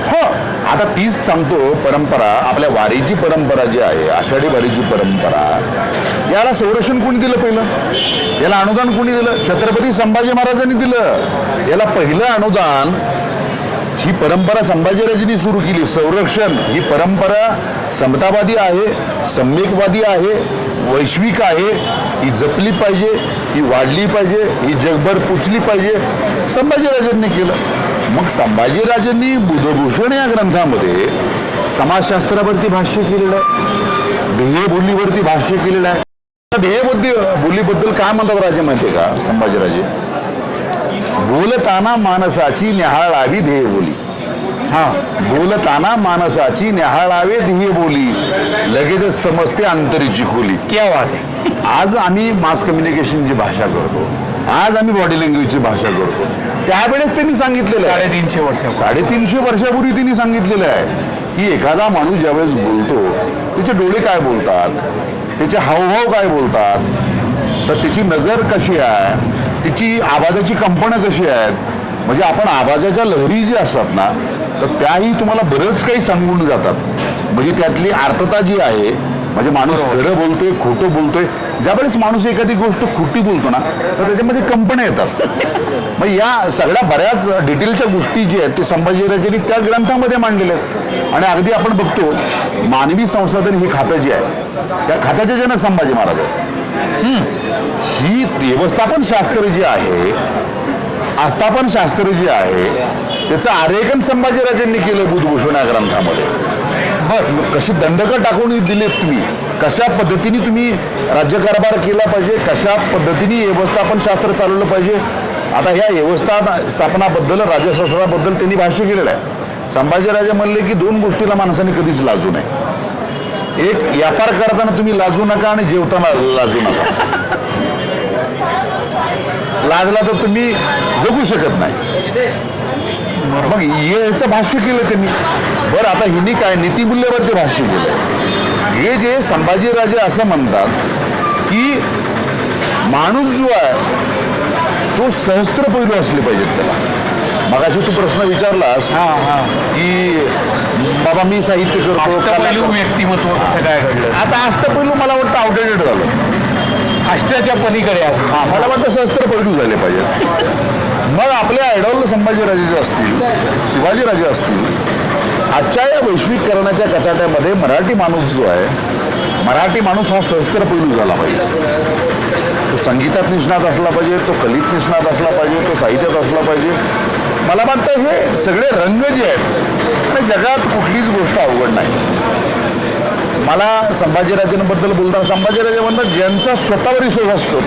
हो आता तीच सांगतो परंपरा आपल्या वारीची परंपरा जी आहे आषाढी वारीची परंपरा याला संरक्षण कोणी दिलं पहिलं. याला अनुदान कोणी दिलं. छत्रपती संभाजी महाराजांनी दिलं. याला पहिलं अनुदान ही परंपरा संभाजीराजेंनी सुरू केली. संरक्षण ही परंपरा समतावादी आहे, सम्यकवादी आहे, वैश्विक आहे. ही जपली पाहिजे, ही वाढली पाहिजे, ही जगभर पोचली पाहिजे. संभाजीराजेंनी केलं. मग संभाजीराजेंनी बुधभूषण या ग्रंथामध्ये समाजशास्त्रावरती भाष्य केलेलं आहे, ध्येयबोलीवरती भाष्य केलेलं आहे. ध्येयबोलीबद्दल काय म्हणतात राजे माहिती आहे का संभाजीराजे? बोलताना माणसाची न्याहाळावी ध्येय बोली. हा, बोलताना माणसाची न्याहाळावे ध्येय बोली, लगेचच समजते अंतरीची खोली. क्या बात आहे. आज आम्ही मास कम्युनिकेशनची भाषा करतो, आज आम्ही बॉडी लँग्वेजची भाषा करतो. त्यावेळेस त्यांनी सांगितलेलं आहे, 350 वर्षापूर्वी त्यांनी सांगितलेलं आहे की एखादा माणूस ज्यावेळेस बोलतो त्याचे डोळे काय बोलतात, त्याचे हावभाव काय बोलतात, तर त्याची नजर कशी आहे, तिची आवाजाची कंपनं कशी आहेत. म्हणजे आपण आवाजाच्या लहरी जी असतात ना, तर त्याही तुम्हाला बरंच काही सांगून जातात. म्हणजे त्यातली अर्थता जी आहे, म्हणजे माणूस खरं बोलतोय, खोटं बोलतोय. ज्यावेळेस माणूस एखादी गोष्ट खोटी बोलतो ना, तर त्याच्यामध्ये कंपन्या येतात. मग या सगळ्या बऱ्याच डिटेलच्या गोष्टी जी आहेत ते संभाजीराजांनी त्या ग्रंथामध्ये मांडलेल्या आहेत. आणि अगदी आपण बघतो मानवी संसाधन हे खातं जे आहे, त्या खात्याचे जनक संभाजी महाराज आहेत. ही व्यवस्थापन शास्त्र जे आहे, आस्थापन शास्त्र जे आहे, त्याचं आरेखन संभाजीराजांनी केलं बुधभूषण या ग्रंथामध्ये. बरं, कशी दंडकं टाकून दिलेत तुम्ही, कशा पद्धतीने तुम्ही राज्यकारभार केला पाहिजे, कशा पद्धतीने व्यवस्थापन शास्त्र चालवलं पाहिजे. आता ह्या व्यवस्थापनाबद्दल, राज्यशास्त्राबद्दल त्यांनी भाष्य केलेलं आहे. संभाजीराजे म्हणले की 2 गोष्टीला माणसाने कधीच लाजू नये. एक, व्यापार करताना तुम्ही लाजू नका आणि जेवताना लाजू नका. लाजला तर तुम्ही जगू शकत नाही. मग याचं भाष्य केलं त्यांनी. बरं, आता हिनी काय नीतिमूल्यावरती भाष्य केलं. हे जे संभाजीराजे असं म्हणतात की माणूस जो आहे तो सहस्त्र पैलू असले पाहिजेत त्याला. मगाशी तू प्रश्न विचारलास की बाबा मी साहित्य करतो, व्यक्तिमत्व कसं काय घडलं. आता अष्टपैलू मला वाटतं आउटडेटेड झालं. अष्टाच्या पलीकडे आहे. हा, मला वाटतं सहस्त्र पैलू झाले पाहिजेत. मग आपले आयडॉल संभाजीराजे असतील, शिवाजीराजे असतील, आजच्या या वैश्विकरणाच्या कचाट्यामध्ये मराठी माणूस जो आहे, मराठी माणूस हा सहस्त्र पैलू झाला पाहिजे. तो संगीतात निष्णात असला पाहिजे, तो कलेत निष्णात असला पाहिजे, तो साहित्यात असला पाहिजे. मला वाटतं हे सगळे रंग जे आहेत, आणि जगात कुठलीच गोष्ट अवघड नाही. मला संभाजीराजेंबद्दल बोलताना संभाजीराजे म्हणतात ज्यांचा स्वतःवर विश्वास असतो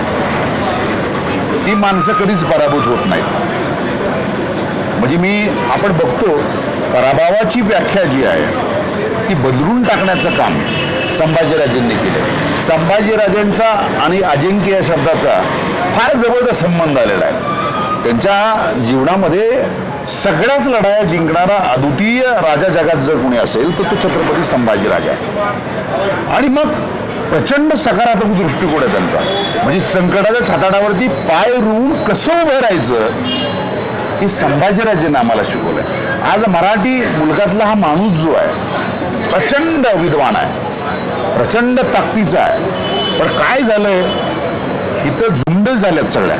ती माणसं कधीच पराभूत होत नाहीत. म्हणजे आपण बघतो पराभवाची व्याख्या जी आहे ती बदलून टाकण्याचं काम संभाजीराजेंनी केलं. संभाजीराजेंचा आणि अजिंक्य या शब्दाचा फार जबरदस्त संबंध आलेला आहे. त्यांच्या जीवनामध्ये सगळ्याच लढाया जिंकणारा अद्वितीय राजा जगात जर कोणी असेल तर तो छत्रपती संभाजीराजा आहे. आणि मग प्रचंड सकारात्मक दृष्टिकोन आहे त्यांचा. म्हणजे संकटाच्या छाताडावरती पाय रोवून कसं उभं राहायचं हे संभाजीराजेंनी आम्हाला शिकवलंय. आज मराठी मुलगातला हा माणूस जो आहे प्रचंड विद्वान आहे, प्रचंड ताकदीचा आहे. पण काय झालंय, इथं झुंड झाल्यात सगळ्या.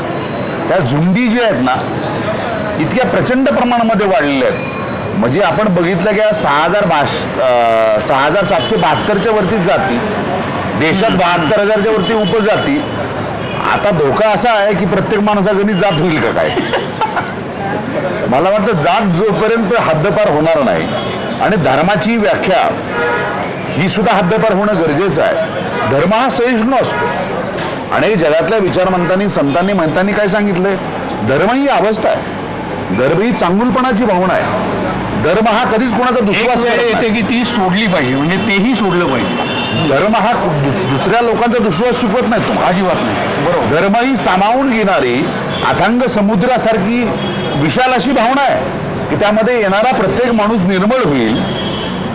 त्या झुंडी ज्या आहेत ना इतक्या प्रचंड प्रमाणामध्ये वाढलेल्या आहेत. म्हणजे आपण बघितलं की 6772च्या वरतीच जाती, देशात 72,000च्या वरती उपजाती. आता धोका असा आहे की प्रत्येक माणसाकडे जात होईल का काय. मला वाटतं जात जोपर्यंत हद्दपार होणार नाही, आणि धर्माची व्याख्या ही सुद्धा हद्दपार होणं गरजेचं आहे. धर्म हा सहिष्णू असतो. आणि जगातल्या विचारवंतांनी, संतांनी, महंतांनी काय सांगितलंय, धर्म ही अवस्था आहे, धर्म ही चांगुलपणाची भावना आहे. धर्म हा कधीच कोणाचा दुश्वास येते की ती सोडली पाहिजे, म्हणजे तेही सोडलं पाहिजे. धर्म हा दुसऱ्या लोकांचा दुश्वास शिकवत नाही तुम्हाला, अजिबात नाही. बरोबर. धर्म ही सामावून घेणारी अथांग समुद्रासारखी विशाल अशी भावना आहे की त्यामध्ये येणारा प्रत्येक माणूस निर्मळ होईल.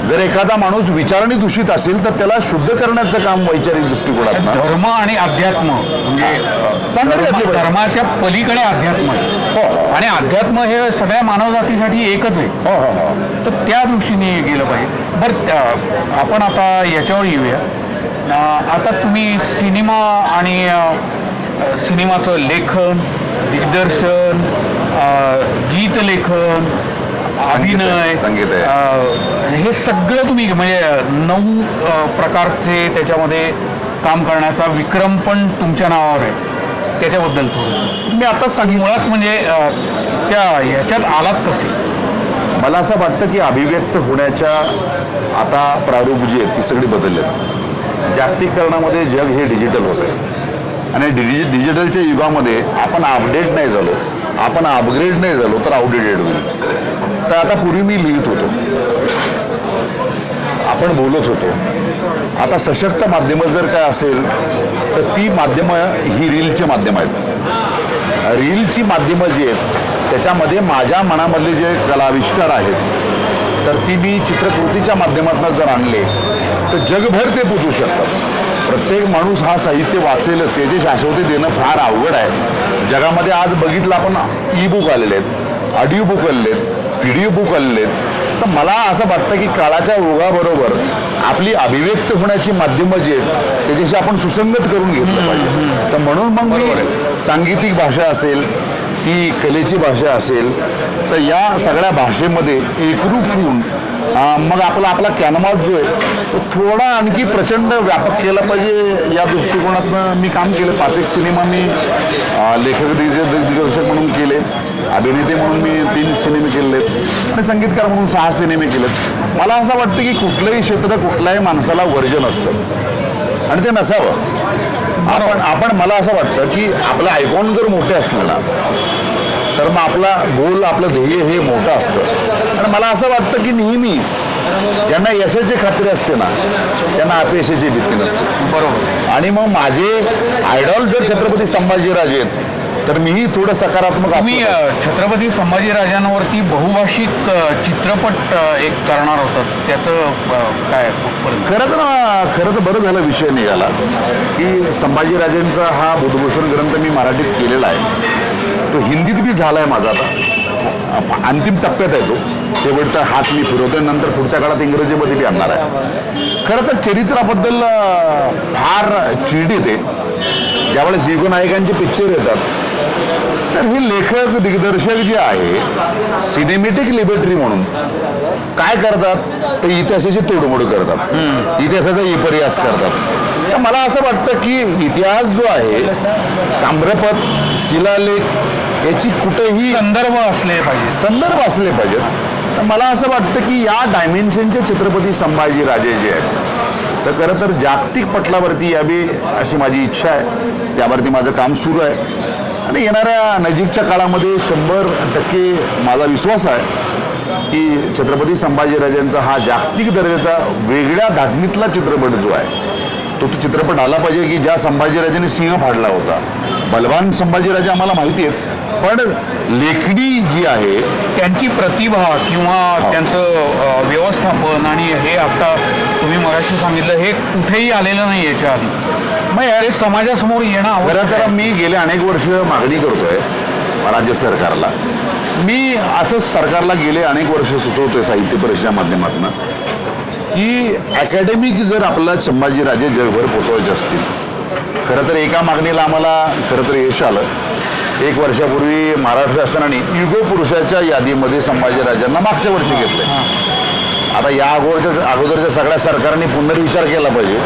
जर एखादा माणूस विचाराने दूषित असेल तर त्याला शुद्ध करण्याचं काम वैचारिक दृष्टिकोनात. धर्म आणि अध्यात्म म्हणजे धर्माच्या पलीकडे अध्यात्म आहे. आणि अध्यात्म हे सगळ्या मानवजातीसाठी एकच आहे. तर त्या दृष्टीने गेलं पाहिजे. बरं, आपण आता याच्यावर येऊया. आता तुम्ही सिनेमा आणि सिनेमाचं लेखन, दिग्दर्शन, गीतलेखन अभिनय, संगीत आहे. हे सगळं तुम्ही म्हणजे 9 प्रकारचे त्याच्यामध्ये काम करण्याचा विक्रम पण तुमच्या नावावर आहे. त्याच्याबद्दल थोडंसं मी आता मुळात म्हणजे त्या ह्याच्यात आलात कसे? मला असं वाटतं की अभिव्यक्त होण्याच्या आता प्रारूप जी आहेत ती सगळी बदललेत. जागतिकीकरणामध्ये जग हे डिजिटल होत आहे आणि डिजिटलच्या युगामध्ये आपण अपडेट नाही झालो, आपण अपग्रेड नाही झालो तर आउटडेटेड होईल. तर आता पूर्वी मी लिहित होतो, आपण बोलत होतो. आता सशक्त माध्यमं जर काय असेल तर ती माध्यमं ही रीलची माध्यमं आहेत. रीलची माध्यमं जी आहेत त्याच्यामध्ये माझ्या मनामधले जे कलाविष्कार आहेत तर ती मी चित्रकृतीच्या माध्यमातून जर आणले तर जगभर ते पोचू शकतात. प्रत्येक माणूस हा साहित्य वाचेल त्याची शाश्वती देणं फार अवघड आहे. जगामध्ये आज बघितलं आपण ई बुक आलेले आहेत, ऑडिओ बुक आलेले आहेत, व्हिडिओ बुक आलेले आहेत. तर मला असं वाटतं की काळाच्या ओघाबरोबर आपली अभिव्यक्त होण्याची माध्यमं जी आहेत त्याच्याशी आपण सुसंगत करून घेतलं पाहिजे. तर म्हणून मग मी सांगीतिक भाषा असेल, ती कलेची भाषा असेल, तर या सगळ्या भाषेमध्ये एकरूप होऊन मग आपला कॅनव्हास जो आहे तो थोडा आणखी प्रचंड व्यापक केला पाहिजे या दृष्टिकोनातनं मी काम केलं. 5 सिनेमा मी लेखक दिग्दर्शक म्हणून केले, अभिनेते म्हणून मी 3 सिनेमे केले आणि संगीतकार म्हणून 6 सिनेमे केलेत. मला असं वाटतं की कुठलंही क्षेत्र कुठल्याही माणसाला वर्जन असतं आणि ते नसावं. आपण मला असं वाटतं की आपलं आयकॉन जर मोठे असलं ना तर मग आपला गोल, आपलं ध्येय हे मोठं असतं. आणि मला असं वाटतं की नेहमी ज्यांना यशाची खात्री असते ना त्यांना अपयशाची भीती नसते. बरोबर. आणि मग माझे आयडॉल जर छत्रपती संभाजीराजे आहेत तर मीही थोडं सकारात्मक मी छत्रपती संभाजीराजांवरती बहुभाषिक चित्रपट एक करणार होतात, त्याचं काय? खरं तर बरं झालं विषय निघाला की संभाजीराजेंचा हा बुधभूषण ग्रंथ मी मराठीत केलेला आहे. तो हिंदीत बी झाला आहे माझा, आता अंतिम टप्प्यात आहे तो. शेवटचा हात मी फिरवतोय, नंतर पुढच्या काळात इंग्रजीमध्ये बी आणणार आहे. खरं तर चरित्राबद्दल फार चिड येते ज्यावेळेस युगनायकांचे पिक्चर येतात. तर हे लेखक दिग्दर्शक जे आहे सिनेमॅटिक लिबर्टरी म्हणून काय करतात तर इतिहासाची तोडमोड करतात, इतिहासाचा विपर्यास करतात. तर मला असं वाटतं की इतिहास जो आहे, ताम्रपत्र, शिलालेख याची कुठेही संदर्भ असले पाहिजेत. तर मला असं वाटतं की या डायमेन्शनचे छत्रपती संभाजीराजे जे आहेत तर खरं तर जागतिक पटलावरती यावी अशी माझी इच्छा आहे. त्यावरती माझं काम सुरू आहे आणि येणाऱ्या नजीकच्या काळामध्ये 100% माझा विश्वास आहे की छत्रपती संभाजीराजांचा हा जागतिक दर्जाचा वेगळ्या धाटणीतला चित्रपट जो आहे तो चित्रपट आला पाहिजे की ज्या संभाजीराजांनी सिंह फाडला होता. बलवान संभाजीराजे आम्हाला माहिती आहेत, पण लेखणी जी आहे त्यांची प्रतिभा किंवा त्यांचं व्यवस्थापन आणि हे आता तुम्ही मगाशी सांगितलं हे कुठेही आलेलं नाही याच्या आधी. मग हे समाजासमोर येणं खरं तर मी गेले अनेक वर्ष मागणी करतोय राज्य सरकारला. मी असं सरकारला गेले अनेक वर्ष सुचवतोय साहित्य परिषदेच्या माध्यमातून की अकॅडमिक जर आपला संभाजीराजे जगभर पोचवायचे असतील. खरं तर एका मागणीला आम्हाला खरं तर यश आलं. 1 वर्षापूर्वी महाराष्ट्र शासनाने युगो पुरुषाच्या यादीमध्ये संभाजीराजांना मागच्या वर्षी घेतले. आता या अगोदरच्या सगळ्या सरकारने पुनर्विचार केला पाहिजे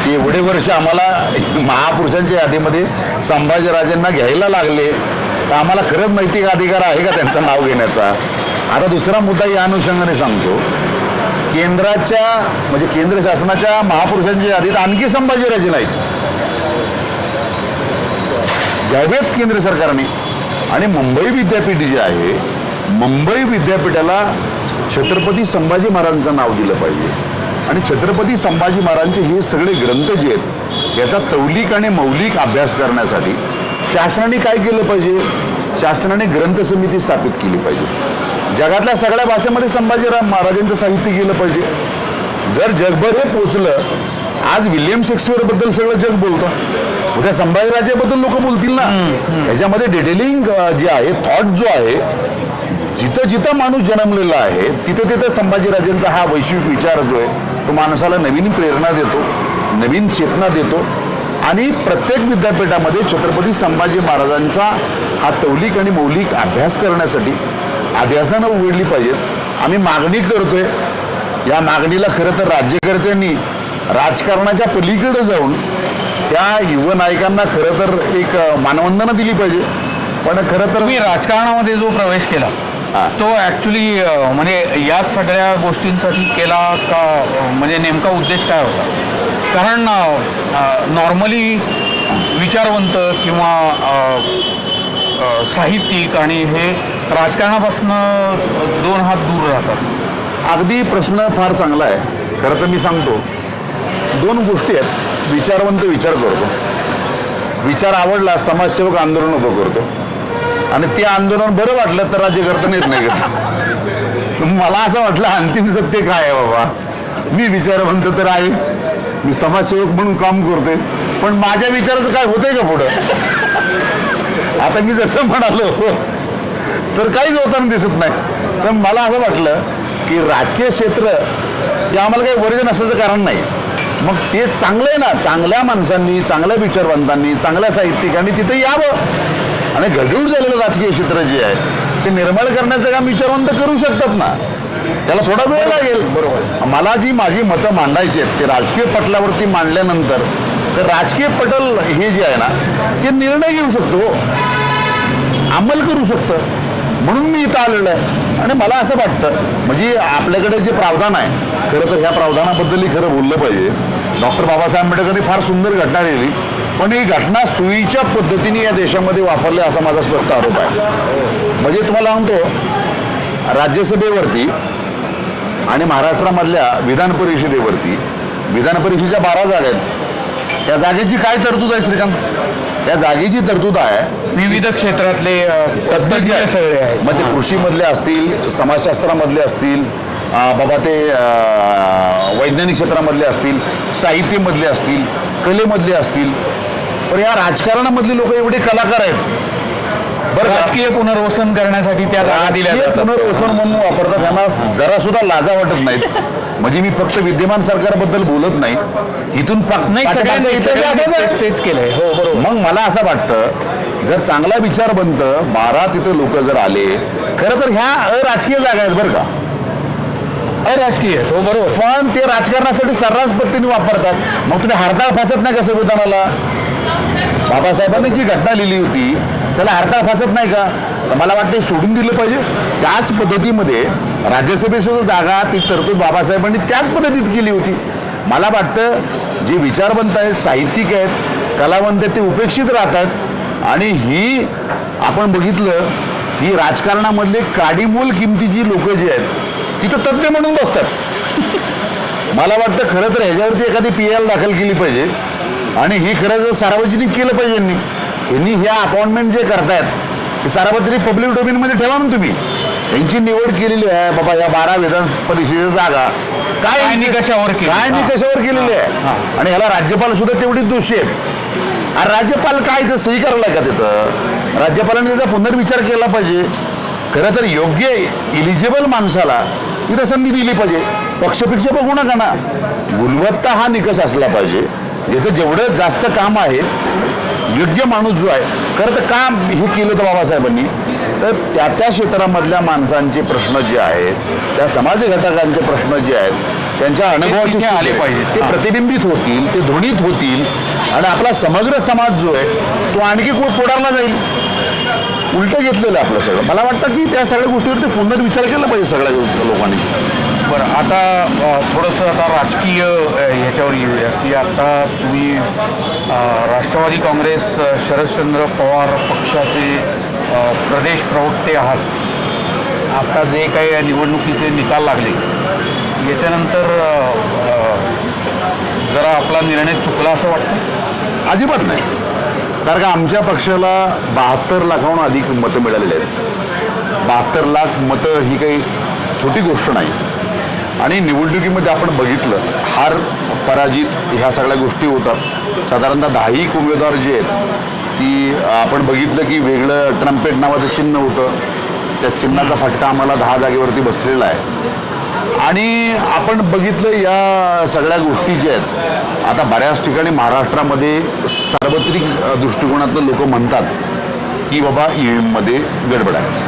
की एवढे वर्ष आम्हाला महापुरुषांच्या यादीमध्ये संभाजीराजांना घ्यायला लागले तर आम्हाला खरंच नैतिक अधिकार आहे का त्यांचं नाव घेण्याचा. आता दुसरा मुद्दा या अनुषंगाने सांगतो, केंद्राच्या म्हणजे केंद्र शासनाच्या महापुरुषांच्या यादीत आणखी संभाजीराजे नाहीत, घ्यावेत केंद्र सरकारने. आणि मुंबई विद्यापीठ जे आहे, मुंबई विद्यापीठाला छत्रपती संभाजी महाराजांचं नाव दिलं पाहिजे. आणि छत्रपती संभाजी महाराजांचे हे सगळे ग्रंथ जे आहेत याचा तौलिक आणि मौलिक अभ्यास करण्यासाठी शासनाने काय केलं पाहिजे, शासनाने ग्रंथ समिती स्थापित केली पाहिजे. जगातल्या सगळ्या भाषेमध्ये संभाजी महाराजांचं साहित्य गेलं पाहिजे. जर जगभर हे पोचलं, आज विल्यम शेक्सपियरबद्दल सगळं जग बोलतं, उद्या संभाजीराजेबद्दल लोक बोलतील ना. ह्याच्यामध्ये डिटेलिंग जे आहे, थॉट जो आहे, जिथं जिथं माणूस जन्मलेला आहे तिथं तिथं संभाजीराजेंचा हा वैश्विक विचार जो आहे तो माणसाला नवीन प्रेरणा देतो, नवीन चेतना देतो. आणि प्रत्येक विद्यापीठामध्ये छत्रपती संभाजी महाराजांचा हा तौलिक आणि मौलिक अभ्यास करण्यासाठी आध्यासानं उघडली पाहिजेत. आम्ही मागणी करतोय, या मागणीला खरं तर राज्यकर्त्यांनी राजकारणाच्या पलीकडे जाऊन त्या युवा नायकांना खरं तर एक मानवंदना दिली पाहिजे. पण खरं तर तुम्ही राजकारणामध्ये जो प्रवेश केला हा. तो ॲक्च्युली म्हणजे या सगळ्या गोष्टींसाठी केला का म्हणजे नेमका उद्देश काय होता? कारण नॉर्मली विचारवंत किंवा साहित्यिक आणि हे राजकारणापासून 2 हात दूर राहतात. अगदी प्रश्न फार चांगला आहे. खरं तर मी सांगतो 2 गोष्टी आहेत. विचारवंत विचार करतो, विचार आवडला समाजसेवक आंदोलन उभं करतो, आणि ते आंदोलन बरं वाटलं तर राज्यकर्ता निर्णय घेतो. मला असं वाटलं अंतिम सत्य काय आहे बाबा, मी विचारवंत तर आहे, मी समाजसेवक म्हणून काम करतोय, पण माझ्या विचाराचं काय होतंय का पुढं? आता मी जसं म्हणालो तर काहीच होताना दिसत नाही. तर मला असं वाटलं की राजकीय क्षेत्र हे आम्हाला काही वर्जन असल्याचं कारण नाही. मग ते चांगलं आहे ना, चांगल्या माणसांनी, चांगल्या विचारवंतांनी, चांगल्या साहित्यिकांनी तिथे यावं आणि घडूळ झालेलं राजकीय क्षेत्र जे आहे ते निर्माण करण्याचं काम विचारवंत करू शकतात ना. त्याला थोडा वेळ लागेल. बरोबर. मला जी माझी मतं मांडायची आहेत ते राजकीय पटलावरती मांडल्यानंतर तर राजकीय पटल हे जे आहे ना ते निर्णय घेऊ शकतो, अंमल करू शकतं. म्हणून मी इथं आलेलो आहे. आणि मला असं वाटतं म्हणजे आपल्याकडे जे प्रावधान आहे खरं तर ह्या प्रावधानाबद्दलही खरं बोललं पाहिजे. डॉक्टर बाबासाहेब आंबेडकरांनी फार सुंदर घटना लिहिली, पण ही घटना सोयीच्या पद्धतीने या देशामध्ये वापरली असा माझा स्पष्ट आरोप आहे. म्हणजे तुम्हाला सांगतो राज्यसभेवरती आणि महाराष्ट्रामधल्या विधान परिषदेवरती, विधान परिषदेच्या 12 जागा आहेत. या जागेची काय तरतूद आहे श्रीकांत? या जागेची तरतूद आहे विविध क्षेत्रातले तज्ज्ञ सगळे आहेत. मग ते कृषीमधले असतील, समाजशास्त्रामधले असतील, बाबा ते वैज्ञानिक क्षेत्रामधले असतील, साहित्यामधले असतील, कलेमधले असतील. पण या राजकारणामधले लोक एवढे कलाकार आहेत बरं. राजकीय पुनर्वसन करण्यासाठी त्या जागा दिल्या राजकीय जातात. पुनर्वसन म्हणून वापरतात. त्यांना जरा सुद्धा लाजा वाटत नाहीत. म्हणजे मी फक्त विद्यमान सरकारबद्दल बोलत नाही, इथून नाही सगळ्यांनी तेच केलंय. हो बरोबर. मग मला असं वाटतं जर चांगला विचारवंत 12 तिथं लोक जर आले, खरं तर ह्या अराजकीय जागा आहेत बरं का, अराजकीय. हो बरोबर. पण ते राजकारणासाठी सर्रास पद्धतीने वापरतात. मग तुम्ही हरताळ फासत नाही का संविधानाला? बाबासाहेबांनी जी घटना लिहिली होती त्याला हरताळ फासत नाही का? तर मला वाटतं सोडून दिलं पाहिजे. त्याच पद्धतीमध्ये राज्यसभेची जागा ती तरतूद बाबासाहेबांनी त्याच पद्धतीत केली होती. मला वाटतं जे विचारवंत आहेत, साहित्यिक आहेत, कलावंत आहेत ते उपेक्षित राहतात. आणि ही आपण बघितलं ही राजकारणामधले काडीमोल किमतीची लोक जी आहेत तिथं तज्ज्ञ म्हणून बसतात. मला वाटतं खरं तर ह्याच्यावरती एखादी PL दाखल केली पाहिजे आणि ही खरं जर सार्वजनिक केलं पाहिजे. यांनी ह्या अपॉइंटमेंट जे करतायत ते सार्वजनिक पब्लिक डोमेनमध्ये ठेवा ना तुम्ही. यांची निवड केलेली आहे बाबा या 12 विधान परिषदेच्या जागा काय निकषावर केली. काय निकषावर केलेली आहे. आणि ह्याला राज्यपाल सुद्धा तेवढीच दोषी आहेत. आणि राज्यपाल काय इथं सही करायला का तिथं? राज्यपालांनी त्याचा पुनर्विचार केला पाहिजे. खरं तर योग्य इलिजिबल माणसाला इथं संधी दिली पाहिजे. पक्षपेक्षा बघू नका ना, गुणवत्ता हा निकष असला पाहिजे. ज्याचं जेवढं जास्त काम आहे, योग्य माणूस जो आहे, खरं तर काम हे केलं होतं बाबासाहेबांनी, तर त्या त्या क्षेत्रामधल्या माणसांचे प्रश्न जे आहेत, त्या समाज घटकांचे प्रश्न जे आहेत, त्यांच्या अनुभवाचे आले पाहिजे. ते प्रतिबिंबित होतील, ते ध्वनित होतील आणि आपला समग्र समाज जो आहे तो आणखी पुढारला जाईल. उलटं घेतलेलं आहे आपलं सगळं. मला वाटतं की त्या सगळ्या गोष्टीवरती पुनर्विचार केला पाहिजे सगळ्या लोकांनी. बरं, आता थोडंसं आता राजकीय ह्याच्यावर येऊया की आता तुम्ही राष्ट्रवादी काँग्रेस शरदचंद्र पवार पक्षाचे प्रदेश प्रवक्ते आहात. आता जे काही निवडणुकीचे निकाल लागले याच्यानंतर जरा आपला निर्णय चुकला असं वाटतं? अजिबात नाही. कारण का आमच्या पक्षाला 72 लाखाहून अधिक मतं मिळालेली आहेत. 72 लाख मतं ही काही छोटी गोष्ट नाही. आणि निवडणुकीमध्ये आपण बघितलं हार पराजित ह्या सगळ्या गोष्टी होतात. साधारणतः 10 उमेदवार जे आहेत ती आपण बघितलं की वेगळं ट्रम्पेट नावाचं चिन्ह होतं. त्या चिन्हाचा फटका आम्हाला 10 जागेवरती बसलेला आहे. आणि आपण बघितलं या सगळ्या गोष्टी ज्या आहेत आता बऱ्याच ठिकाणी महाराष्ट्रामध्ये सार्वत्रिक दृष्टिकोनातून लोक म्हणतात की बाबा EVM मध्ये गडबड आहे.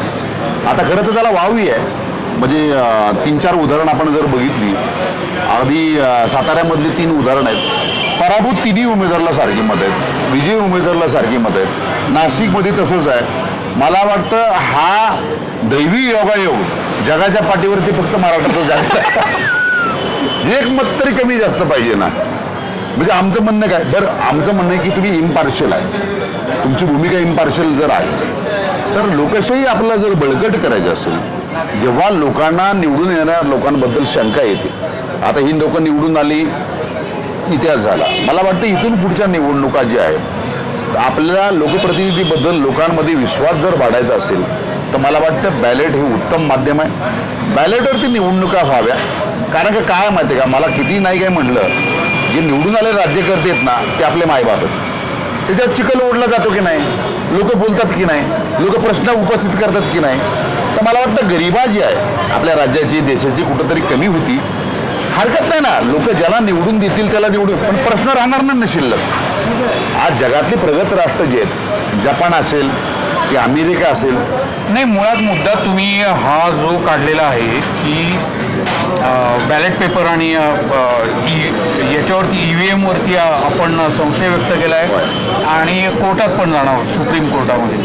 आता खरं तर त्याला वावही आहे. म्हणजे 3-4 उदाहरणं आपण जर बघितली, अगदी साताऱ्यामधली 3 उदाहरणं आहेत. पराभूत तिन्ही उमेदवाराला सारखी मत आहेत, विजयी उमेदवाराला सारखी मत आहेत. नाशिकमध्ये तसंच आहे. मला वाटतं हा दैवी योगायोग जगाच्या पाठीवरती फक्त महाराष्ट्राचं जागा एक मत तरी कमी जास्त पाहिजे ना. म्हणजे आमचं म्हणणं काय, बरं आमचं म्हणणं आहे की तुम्ही इम्पार्शियल आहे, तुमची भूमिका इम्पार्शियल जर आहे, तर लोकशाही आपल्याला जर बळकट करायची असेल, जेव्हा लोकांना निवडून येणाऱ्या लोकांबद्दल शंका येते, आता ही लोकं निवडून आली, इतिहास झाला, मला वाटतं इथून पुढच्या निवडणुका ज्या आहेत, आपल्याला लोकप्रतिनिधीबद्दल लोकांमध्ये विश्वास जर वाढायचा असेल, तर मला वाटतं बॅलेट हे उत्तम माध्यम आहे. बॅलेटवरती निवडणुका व्हाव्या. कारण का काय माहिती आहे का, मला किती नाही काय म्हटलं, जे निवडून आले राज्यकर्ते आहेत ना, ते आपले मायबाप आहेत. त्याच्यावर चिखल ओढला जातो की नाही, लोक बोलतात की नाही, लोक प्रश्न उपस्थित करतात की नाही. तर मला वाटतं गरिबा जी आहे आपल्या राज्याची, देशाची कुठंतरी कमी होती. हरकत नाही ना, लोक ज्याला निवडून देतील त्याला निवडून, पण प्रश्न राहणार नाही शिल्लक. आज जगातली प्रगत राष्ट्र जे आहेत, जपान असेल की अमेरिका असेल. नाही, मुळात मुद्दा तुम्ही हा जो काढलेला आहे की बॅलेट पेपर आणि याच्यावरती EVM वरती आपण संशय व्यक्त केला आहे आणि कोर्टात पण जाणार आहोत, सुप्रीम कोर्टामध्ये.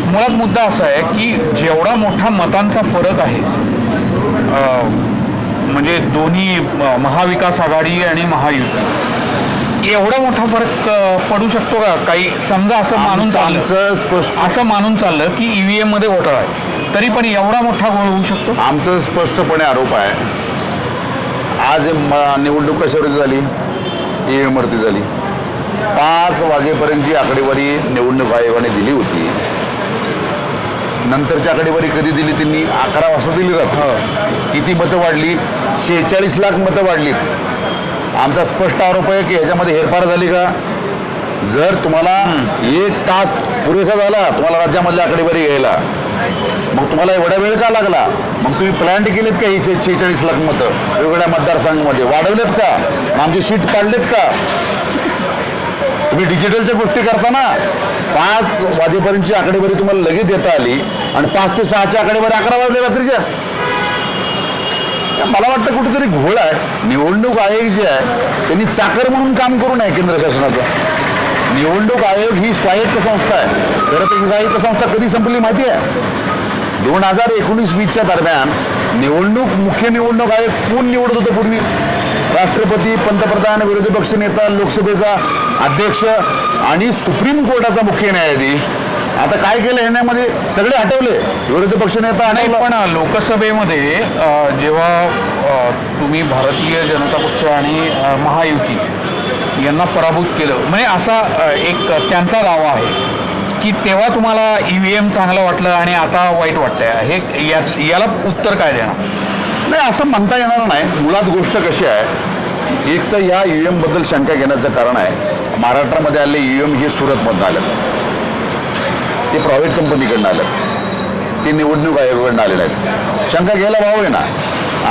मुळात मुद्दा असा आहे की जेवढा मोठा मतांचा फरक आहे, म्हणजे दोन्ही महाविकास आघाडी आणि महायुती, एवढा मोठा फरक पडू शकतो का? काही समजा असं मानून चाललं की EVM मध्ये घोटाळा आहे, तरी पण एवढा मोठा घोळ होऊ शकतो? आमचं स्पष्टपणे आरोप आहे. आज निवडणूक कशावरती झाली? EVM वरती झाली. 5 वाजेपर्यंतची आकडेवारी निवडणूक आयोगाने दिली होती. नंतरची आकडेवारी कधी दिली त्यांनी? 11 वाजता दिली राहत. किती मतं वाढली? 46 लाख मतं वाढली. आमचा स्पष्ट आरोप आहे की ह्याच्यामध्ये हेरफार झाली का? जर तुम्हाला 1 तास पुरेसा झाला तुम्हाला राज्यामधल्या आकडेवारी घ्यायला, मग तुम्हाला एवढा वेळ का लागला? मग तुम्ही प्लॅन केलेत का ही 46 लाख मतं वेगवेगळ्या मतदारसंघामध्ये वाढवलेत का? मग आमची सीट काढलेत का? तुम्ही डिजिटलच्या गोष्टी करताना 5 वाजेपर्यंतची आकडेवारी तुम्हाला लगेच देता आली आणि 5 ते 6ची आकडेवारी 11 वाजले रात्रीच्या. मला वाटतं कुठेतरी घोळ आहे. निवडणूक आयोग जे आहे त्यांनी चाकर म्हणून काम करू नये केंद्र शासनाचं. निवडणूक आयोग ही स्वायत्त संस्था आहे. खरं तर ही स्वायत्त संस्था कधी संपली माहिती आहे? 2019-20च्या दरम्यान मुख्य निवडणूक आयोग कोण निवडत होतं पूर्वी? राष्ट्रपती, पंतप्रधान, विरोधी पक्ष नेता, लोकसभेचा अध्यक्ष आणि सुप्रीम कोर्टाचा मुख्य न्यायाधीश. आता काय केलं ह्यामध्ये? सगळे हटवले. विरोधी पक्ष नेता नाही, पण लोकसभेमध्ये जेव्हा तुम्ही भारतीय जनता पक्ष आणि महायुती यांना पराभूत केलं, म्हणजे असा एक त्यांचा दावा आहे की तेव्हा तुम्हाला EVM चांगलं वाटलं आणि आता वाईट वाटतंय. हे याला उत्तर काय देणार? नाही, असं म्हणता येणार नाही. मुळात गोष्ट कशी आहे, एक तर या EVM बद्दल शंका घेण्याचं कारण आहे, महाराष्ट्रामध्ये आले EVM हे सुरतमधून आलं, ते प्रायव्हेट कंपनीकडनं आलं, ते निवडणूक आयोगाकडनं आलेलं आहेत. शंका घ्यायला भाव आहे ना.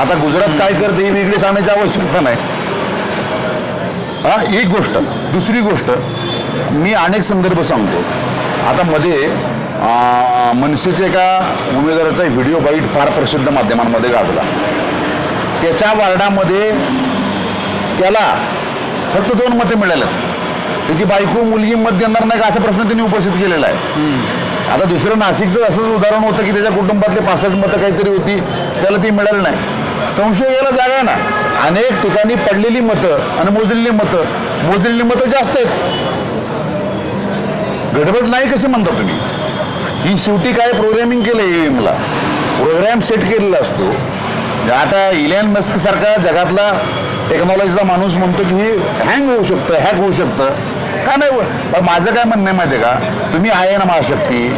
आता गुजरात काय करते ही वेगळी सांगण्याची आवश्यकता नाही. एक गोष्ट. दुसरी गोष्ट, मी अनेक संदर्भ सांगतो. आता मध्ये मनसेच्या एका उमेदवाराचा व्हिडिओ बाईट फार प्रसिद्ध माध्यमांमध्ये गाजला. त्याच्या वार्डामध्ये त्याला फक्त 2 मतं मिळाले. त्याची बायको मुलगी मत देणार नाही का असा प्रश्न त्यांनी उपस्थित केलेला आहे. आता दुसरं नाशिकचं असंच उदाहरण होतं की त्याच्या कुटुंबातले 65 मतं काहीतरी होती, त्याला ती मिळाली नाही. संशय यायला जागा आहे ना. अनेक ठिकाणी पडलेली मतं आणि मोजलेली मतं जास्त आहेत. गडबड नाही कशी म्हणता तुम्ही? ही शेवटी काय प्रोग्रॅमिंग केलं EVMला, प्रोग्रॅम सेट केलेला असतो. आता इलॉन मस्क सारखा जगातला टेक्नॉलॉजीचा माणूस म्हणतो की हे हँग होऊ शकतं, हॅक होऊ शकतं. का नाही? पण माझं काय म्हणणं आहे माहिती आहे का, तुम्ही आहे ना महाशक्ती,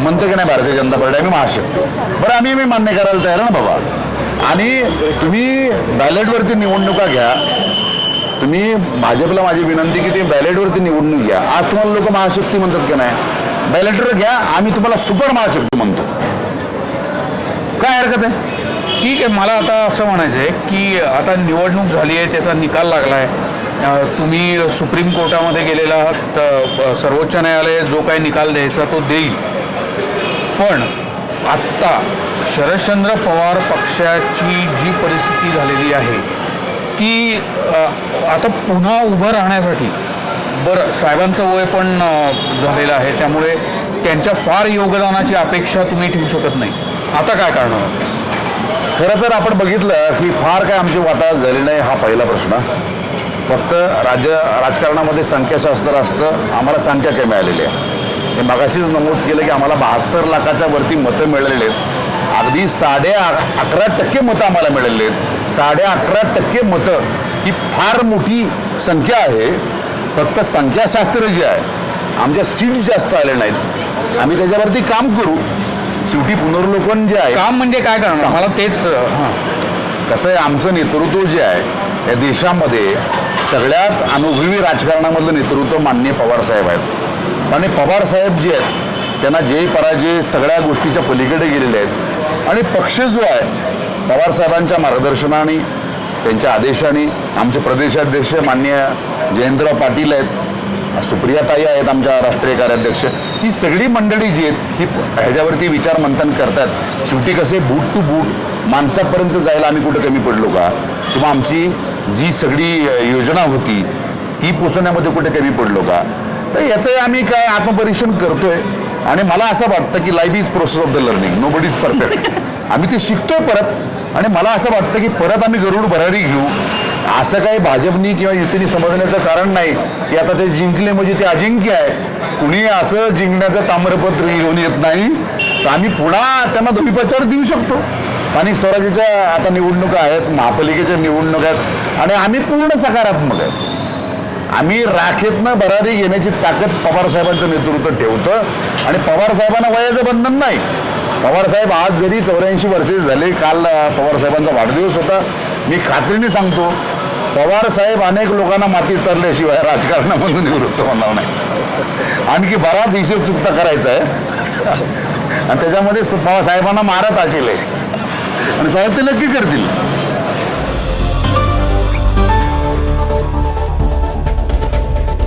म्हणतो की नाही भारतीय जनता पार्टी आम्ही महाशक्ती, बरं आम्ही मान्य करायला तयार ना बाबा. आणि तुम्ही बॅलेटवरती निवडणुका घ्या. तुम्ही भाजपला माझी विनंती की तुम्ही बॅलेटवरती निवडणूक घ्या. आज तुम्हाला लोक महाशक्ती म्हणतात की नाही, बॅलेटवर घ्या, आम्ही तुम्हाला सुपर महाशक्ती म्हणतो. काय हरकत आहे? ठीक आहे. मला आता असं म्हणायचं आहे की आता निवडणूक झाली आहे, त्याचा निकाल लागला आहे, तुम्ही सुप्रीम कोर्टामध्ये गेलेला आहात, सर्वोच्च न्यायालय जो काही निकाल द्यायचा तो देईल. पण आत्ता शरदचंद्र पवार पक्षाची जी परिस्थिती झालेली आहे ती आता पुन्हा उभं राहण्यासाठी बरं साहेबांचं वय पण झालेलं आहे, त्यामुळे त्यांच्या फार योगदानाची अपेक्षा तुम्ही ठेवू शकत नाही. आता काय करणार? खरं तर आपण बघितलं की फार काय आमची वाटाघाट झाली नाही हा पहिला प्रश्न. फक्त राजकारणामध्ये संख्याशास्त्र असतं, आम्हाला संख्या काय मिळालेली आहे. हे मगाशीच नमूद केलं की आम्हाला 72 लाखाच्या वरती मतं मिळालेली आहेत. अगदी 11.5% मतं आम्हाला मिळालेली आहेत. 11.5% मतं ही फार मोठी संख्या आहे. फक्त संख्याशास्त्र जे आहे, आमच्या सीट जास्त आले नाहीत, आम्ही त्याच्यावरती काम करू. शेवटी पुनर्वलोकन जे आहे, काम म्हणजे काय करणार मला तेच. कसं आहे, आमचं नेतृत्व जे आहे या देशामध्ये सगळ्यात अनुभवी राजकारणामधलं नेतृत्व माननीय पवारसाहेब आहेत. आणि पवारसाहेब जे आहेत त्यांना जय पराजय सगळ्या गोष्टीच्या पलीकडे गेलेले आहेत. आणि पक्ष जो आहे पवारसाहेबांच्या मार्गदर्शनाने त्यांच्या आदेशाने आमचे प्रदेशाध्यक्ष माननीय जयंतराव पाटील आहेत, सुप्रियाताई आहेत आमच्या राष्ट्रीय कार्याध्यक्ष, ही सगळी मंडळी जी आहेत ही ह्याच्यावरती विचार मंथन करतात. शेवटी कसे बूट टू बूट माणसापर्यंत जायला आम्ही कुठं कमी पडलो का, किंवा आमची जी सगळी योजना होती ती पोचवण्यामध्ये कुठे कमी पडलो का. तर याचं आम्ही काय आत्मपरीक्षण करतोय. आणि मला असं वाटतं की life is process of the learning, nobody is perfect. आम्ही ते शिकतोय परत. आणि मला असं वाटतं की परत आम्ही गरुड भरारी घेऊ. असं काही भाजपनी किंवा युतीने समजण्याचं कारण नाही की आता ते जिंकले म्हणजे ते अजिंक्य आहे. कुणी असं जिंकण्याचं ताम्रपत्र घेऊन येत नाही. तर आम्ही पुन्हा त्यांना धुळीपचार देऊ शकतो. स्थानिक स्वराज्याच्या आता निवडणुका आहेत, महापालिकेच्या निवडणुका आहेत, आणि आम्ही पूर्ण सकारात्मक आहे. आम्ही राखेतनं भरारी घेण्याची ताकद पवारसाहेबांचं नेतृत्व ठेवतं. आणि पवारसाहेबांना वयाचं बंधन नाही. पवारसाहेब आज जरी 84 वर्षे झाले, काल पवारसाहेबांचा वाढदिवस होता, मी खात्रीने सांगतो पवारसाहेब अनेक लोकांना मातीत चालल्याशिवाय राजकारणामधून निवृत्त होणार नाही. आणखी बराच हिशोब चुकता करायचा आहे. आणि त्याच्यामध्ये पवारसाहेबांना मारत असेल आणि साहेब ते नक्की करतील.